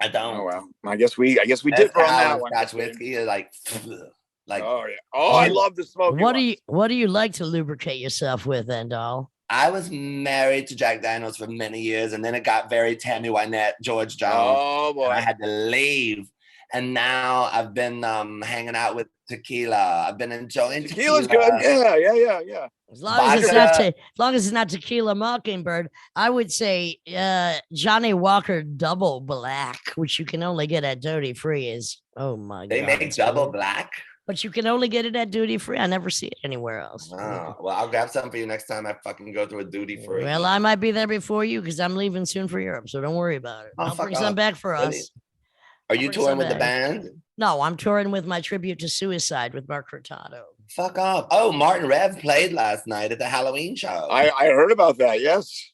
I don't. Oh well, I guess we That's differ on how that one. Scotch whiskey is like, like Oh yeah. Oh, I love the smoke. What do you like to lubricate yourself with, then, doll? I was married to Jack Daniels for many years, and then it got very Tammy Wynette, George Jones. Oh and I boy. had to leave. And now I've been hanging out with tequila. I've been enjoying Tequila's good. Yeah. As long Vodka. as it's not tequila mockingbird, I would say Johnny Walker Double Black, which you can only get at Duty Free, is They God, make it's double good. black. But you can only get it at Duty Free. I never see it anywhere else. Oh, well, I'll grab some for you next time I fucking go through a duty free. Well, I might be there before you because I'm leaving soon for Europe, so don't worry about it. Oh, I'll fuck bring some off. back for Really? us. Are you bring some touring with the back. band? No, I'm touring with my tribute to suicide with Mark Hurtado. Fuck off. Oh, Martin Rev played last night at the Halloween show. I heard about that. Yes.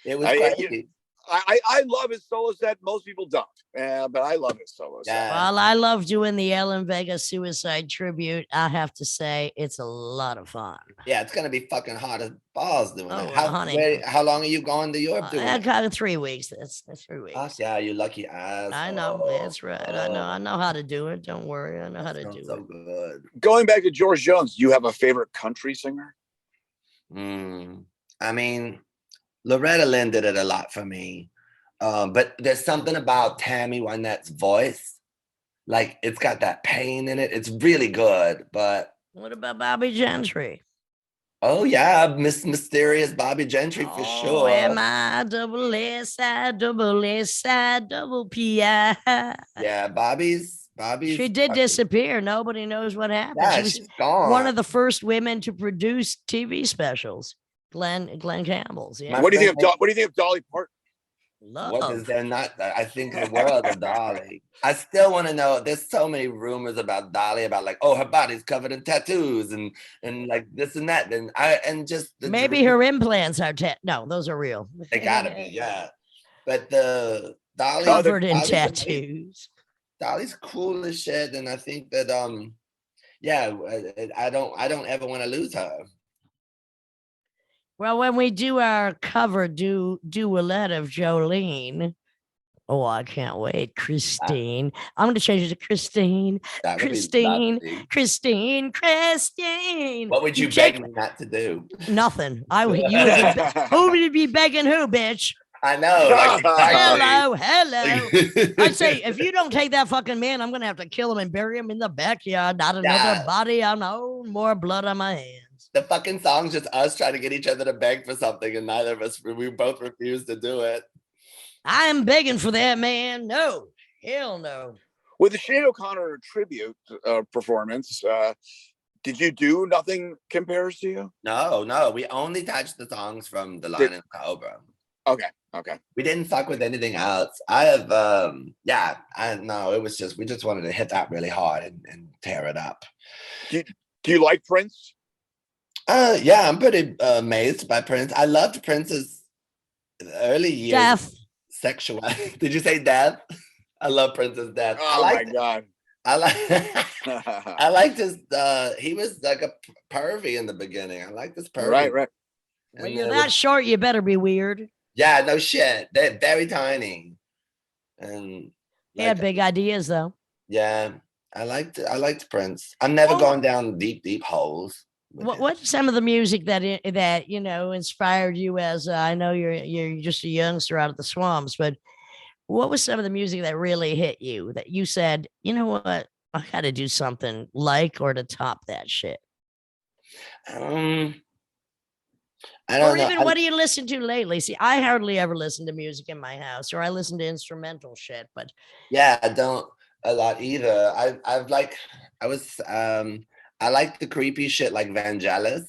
It was I- crazy. I love his solo set. Most people don't, but I love his solo set. Yeah. Well, I love doing the Ellen Vega suicide tribute. I have to say, it's a lot of fun. Yeah, it's gonna be fucking hot as balls doing Oh, it. honey. How long are you going to Europe doing I it? got 3 weeks. That's 3 weeks. Fuck yeah, you lucky ass. I know. That's right. I know how to do it. Don't worry. I know how to do so it. good. Going back to George Jones, do you have a favorite country singer? I mean, Loretta Lynn did it a lot for me. But there's something about Tammy Wynette's voice. Like it's got that pain in it. It's really good. But What about Bobby Gentry? oh yeah, Miss Mysterious Bobby Gentry for sure. M-I double S-I double S-I double P-I. Yeah, Bobby's She did fucking- disappear. Nobody knows what happened. Yeah, She was she's gone. one of the first women to produce TV specials. Glenn Campbell's. Yeah. My What do you think friend- of What do you think of Dolly Parton? What is Love. there not? I think the world of Dolly. I still want to know. There's so many rumors about Dolly, about like, oh, her body's covered in tattoos and like this and that. And just Maybe her implants are no, those are real. They gotta be, yeah. But the Dolly Covered in Dolly's amazing. tattoos. Dolly's cool as shit, and I think that yeah, I don't ever want to lose her. Well, when we do our cover duet of Jolene, oh, I can't wait. Christine. I'm going to change it to Christine. That would be Christene. lovely. Christine. What would you take- beg me not to do? Nothing. Who would you be begging who, bitch? I know. Like, exactly. Hello. I'd say if you don't take that fucking man, I'm gonna have to kill him and bury him in the backyard. Not another Yeah. body. I know more blood on my hands. The fucking song's just us trying to get each other to beg for something, and neither of us, we both refuse to do it. I'm begging for that man. No, hell no. With the Sinead O'Connor tribute performance, did you do Nothing Compares to You? No, we only touched the songs from The Lion and the Cobra. Okay. Okay. We didn't fuck with anything else. I have, I know it was just, we just wanted to hit that really hard and tear it up. Do you like Prince? Yeah, I'm pretty amazed by Prince. I loved Prince's early years. Death. Sexuality. Did you say death? I love Prince's death. Oh my God. I like. I liked his. He was like a pervy in the beginning. I like this pervy. Right. When you're that short, you better be weird. Yeah, no shit. They're very tiny, and He had big ideas, though. Yeah, I liked Prince. I'm never going down deep holes. What's some of the music that inspired you? As I know you're just a youngster out of the swamps, but what was some of the music that really hit you that you said, you know what, I got to do something like or to top that shit? I don't or know. even what do you listen to lately? See, I hardly ever listen to music in my house, or I listen to instrumental shit. But yeah, I don't a lot either. I like the creepy shit like Vangelis.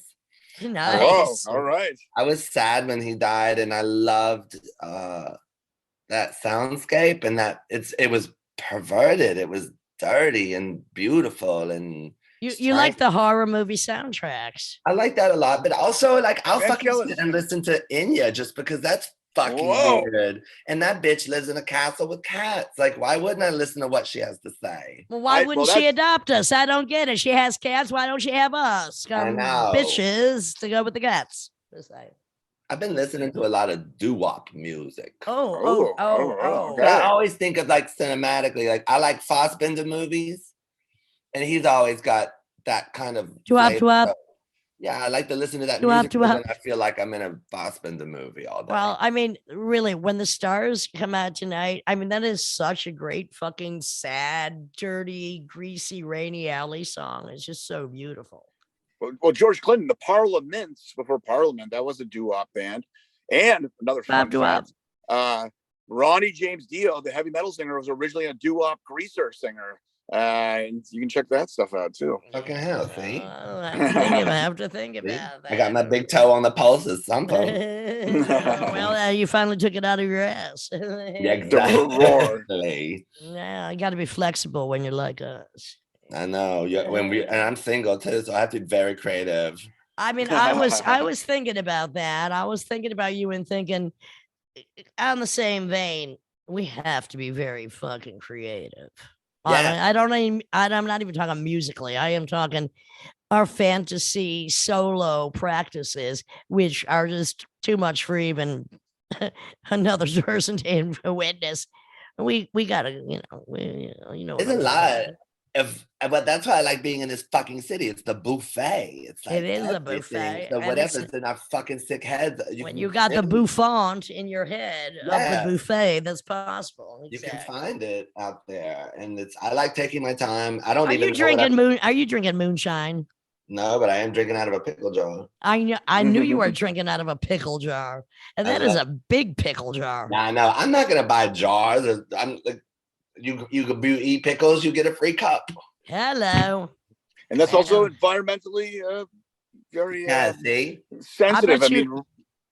Nice. Oh, all right. I was sad when he died, and I loved that soundscape, and that it was perverted. It was dirty and beautiful, and you like the horror movie soundtracks. I like that a lot, but also like I'll Vangelis. fucking sit and listen to Enya just because that's fucking weird. And that bitch lives in a castle with cats. Like, why wouldn't I listen to what she has to say? Well, why wouldn't she adopt us? I don't get it. She has cats. Why don't she have us? I know. Bitches to go with the cats. I've been listening to a lot of doo-wop music. Oh. Okay. I always think of like cinematically, like I like Fassbender movies, and he's always got that kind of doo-wop. Yeah, I like to listen to that music, and I feel like I'm in a Fassbender movie all day. Well, I mean, really, when the stars come out tonight, I mean, that is such a great fucking sad, dirty, greasy, rainy alley song. It's just so beautiful. Well, George Clinton, the Parliaments before Parliament, that was a doo-wop band. And another fun fact, Ronnie James Dio, the heavy metal singer, was originally a doo-wop greaser singer. And you can check that stuff out too. Fucking hell, see? I have to think about that. I got my big toe on the pulse at some point. Well, you finally took it out of your ass. Yeah, exactly. Yeah, you got to be flexible when you're like us. I know. And I'm single too, so I have to be very creative. I mean, I was thinking about that. I was thinking about you and thinking, on the same vein, we have to be very fucking creative. Yeah. I'm not even talking musically. I am talking our fantasy solo practices, which are just too much for even another person to witness. We gotta, It's a lot. But that's why I like being in this fucking city. It's the buffet. It's like it is a buffet. So whatever's in our fucking sick heads. When you got the bouffant in your head of the buffet, that's possible. Exactly. You can find it out there, and I like taking my time. I don't Are you drinking moonshine? No, but I am drinking out of a pickle jar. I knew you were drinking out of a pickle jar, and that is a big pickle jar. Nah, no, I'm not gonna buy jars. I'm like. You eat pickles, you get a free cup. Hello. And that's also environmentally very sensitive. I mean,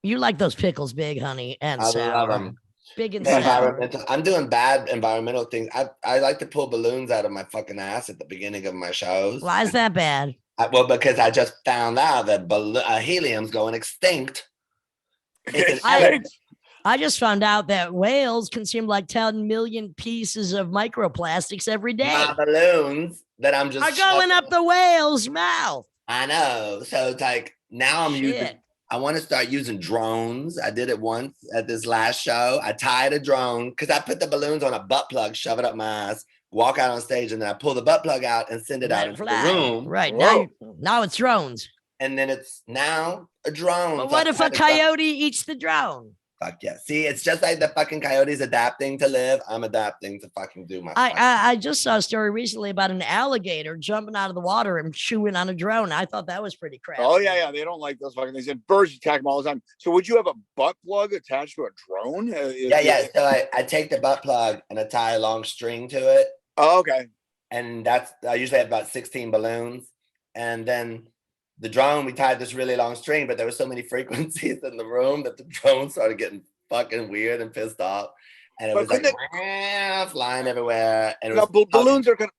you like those pickles big, honey, and I love them. Big and sour. I'm doing bad environmental things. I like to pull balloons out of my fucking ass at the beginning of my shows. Why is that bad? Because I just found out that helium's going extinct. I just found out that whales consume like 10 million pieces of microplastics every day. My balloons that I'm just are going up the whale's mouth. I know. So it's like now I want to start using drones. I did it once at this last show. I tied a drone because I put the balloons on a butt plug, shove it up my ass, walk out on stage, and then I pull the butt plug out and send it out into the room. Right. Now it's drones. And then it's now a drone. But what if a coyote eats the drone? Fuck yeah. See, it's just like the fucking coyotes adapting to live. I'm adapting to fucking do my I just saw a story recently about an alligator jumping out of the water and chewing on a drone. I thought that was pretty crazy. Oh, yeah. They don't like those fucking things. And birds attack them all the time. So would you have a butt plug attached to a drone? Yeah. So I take the butt plug and I tie a long string to it. Oh, okay. And I usually have about 16 balloons. And then the drone, we tied this really long string, but there were so many frequencies in the room that the drone started getting fucking weird and pissed off. And it But was like couldn't flying everywhere. And it Now, was balloons are kind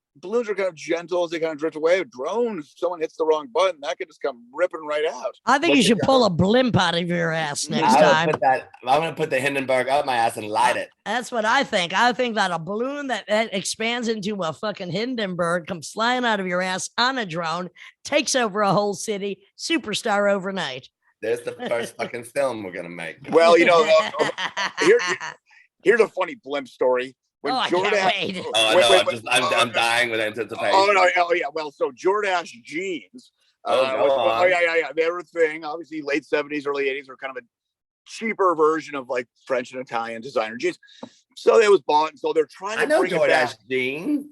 of gentle as they kind of drift away. Drones, if someone hits the wrong button, that could just come ripping right out. I think What's you the should pull a drone? blimp out of your ass next I'm time. gonna put the Hindenburg up my ass and light it. That's what I think. I think that a balloon that expands into a fucking Hindenburg comes flying out of your ass on a drone, takes over a whole city, superstar overnight. There's the first fucking film we're gonna make. Well, here's a funny blimp story. When I can't wait. I'm dying with anticipation. Oh yeah. Well, so Jordache jeans. Yeah. They were a thing. Obviously, late 70s, early 80s were kind of a cheaper version of like French and Italian designer jeans. So it was bought, and so they're trying to bring it back. Jeans.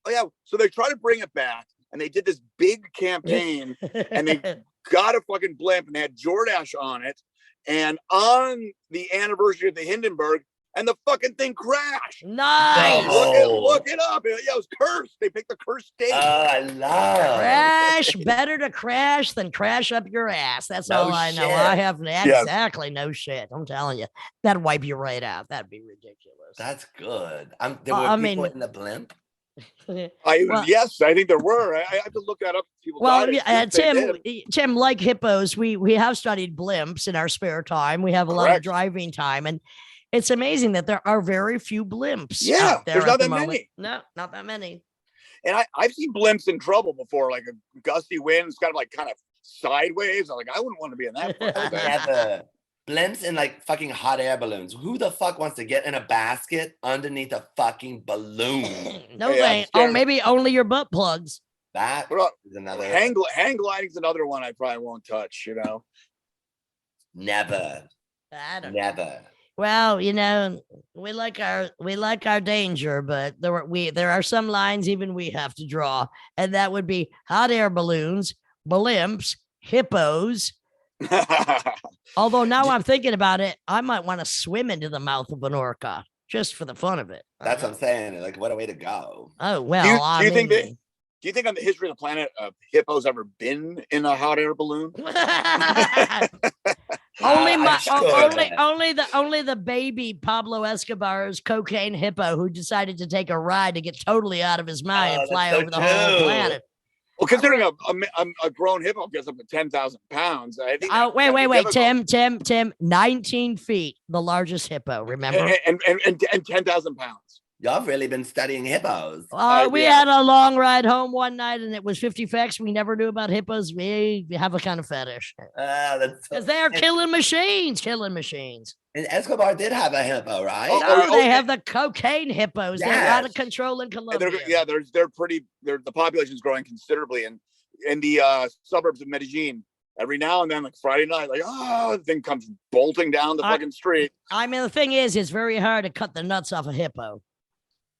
Oh yeah. So they try to bring it back, and they did this big campaign, and they got a fucking blimp, and they had Jordache on it, and on the anniversary of the Hindenburg. And the fucking thing crashed. Nice. Look it up. Yeah, it was cursed. They picked the cursed date. I love Crash. Better to crash than crash up your ass. That's all I know. I have exactly no shit. I'm telling you, that'd wipe you right out. That'd be ridiculous. That's good. There were people in the blimp. Yes, I think there were. I have to look that up. Tim, like hippos, we have studied blimps in our spare time. We have a lot of driving time, and it's amazing that there are very few blimps. Out there there's not that moment. many. No, not that many. And I've seen blimps in trouble before, like a gusty wind. It's kind of sideways. I'm like, I wouldn't want to be in that. Never. Blimps and like fucking hot air balloons. Who the fuck wants to get in a basket underneath a fucking balloon? No way. Oh, maybe only your butt plugs. That is another. Hang gliding's another one I probably won't touch. Never. Never. Well, we like our danger, but there are some lines even we have to draw, and that would be hot air balloons, blimps, hippos. Although now I'm thinking about it, I might want to swim into the mouth of an orca just for the fun of it. That's what I'm saying. Like, what a way to go. Oh well. Do you think on the history of the planet, hippos ever been in a hot air balloon? Only the baby Pablo Escobar's cocaine hippo who decided to take a ride to get totally out of his mind and fly over the whole planet. Well, considering a grown hippo gets up to 10,000 pounds, I think. Oh, wait, Tim, 19 feet, the largest hippo. Remember? And 10,000 pounds. Y'all really been studying hippos. We had a long ride home one night, and it was 50 facts we never knew about hippos. We have a kind of fetish. Because they're killing machines. And Escobar did have a hippo, right? They have the cocaine hippos. Yes. They're out of control in Colombia. The population's growing considerably in the suburbs of Medellin. Every now and then, like Friday night, the thing comes bolting down the fucking street. I mean, the thing is, it's very hard to cut the nuts off a hippo.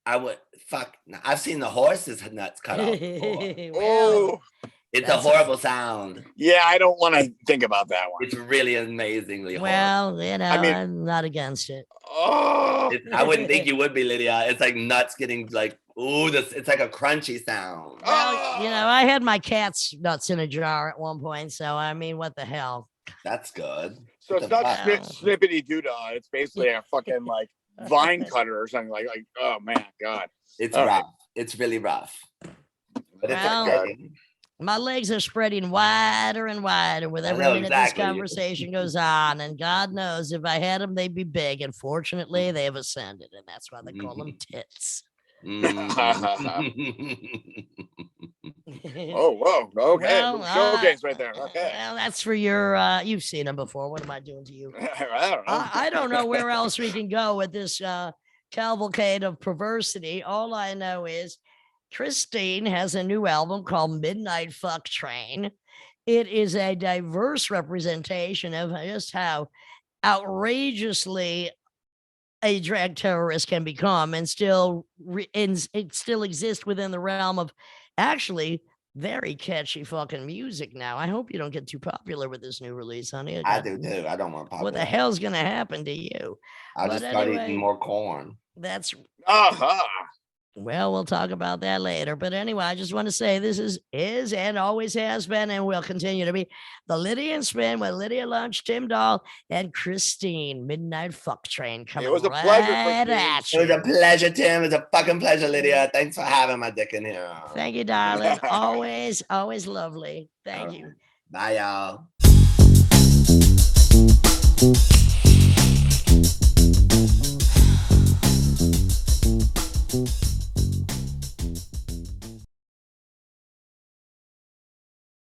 I've seen the horse's nuts cut off before. It's a horrible sound. Yeah, I don't want to think about that one. It's really amazingly horrible. Well, I'm not against it. I wouldn't think you would be, Lydia. It's like nuts getting like, it's like a crunchy sound. Well, I had my cat's nuts in a jar at one point, so I mean, what the hell? That's good. So it's not snippety doodah. It's basically a fucking like vine cutter or something like oh man, God. It's rough. It's really rough. But it's okay. My legs are spreading wider and wider with every minute this conversation goes on. And God knows if I had them, they'd be big. And fortunately, they have ascended. And that's why they call them tits. Oh, whoa. Okay. Showcase right there. Okay. Well, that's for your, you've seen them before. What am I doing to you? I don't know. I don't know where else we can go with this cavalcade of perversity. All I know is Christeene has a new album called Midnight Fuck Train. It is a diverse representation of just how outrageously a drag terrorist can become and still it still exists within the realm of actually very catchy fucking music now. I hope you don't get too popular with this new release, honey. I do too. I don't want popular. What the hell's going to happen to you? I'll just start eating more corn. That's Well, we'll talk about that later. But anyway, I just want to say this is and always has been and will continue to be the Lydia and Spin with Lydia Lunch, Tim Dahl, and Christeene. Midnight Fuck Train coming was a pleasure, right Christeene. at It was you. a pleasure, Tim. It was a fucking pleasure, Lydia. Thanks for having my dick in here. Thank you, darling. Always, always lovely. Thank All you. right. Bye, y'all.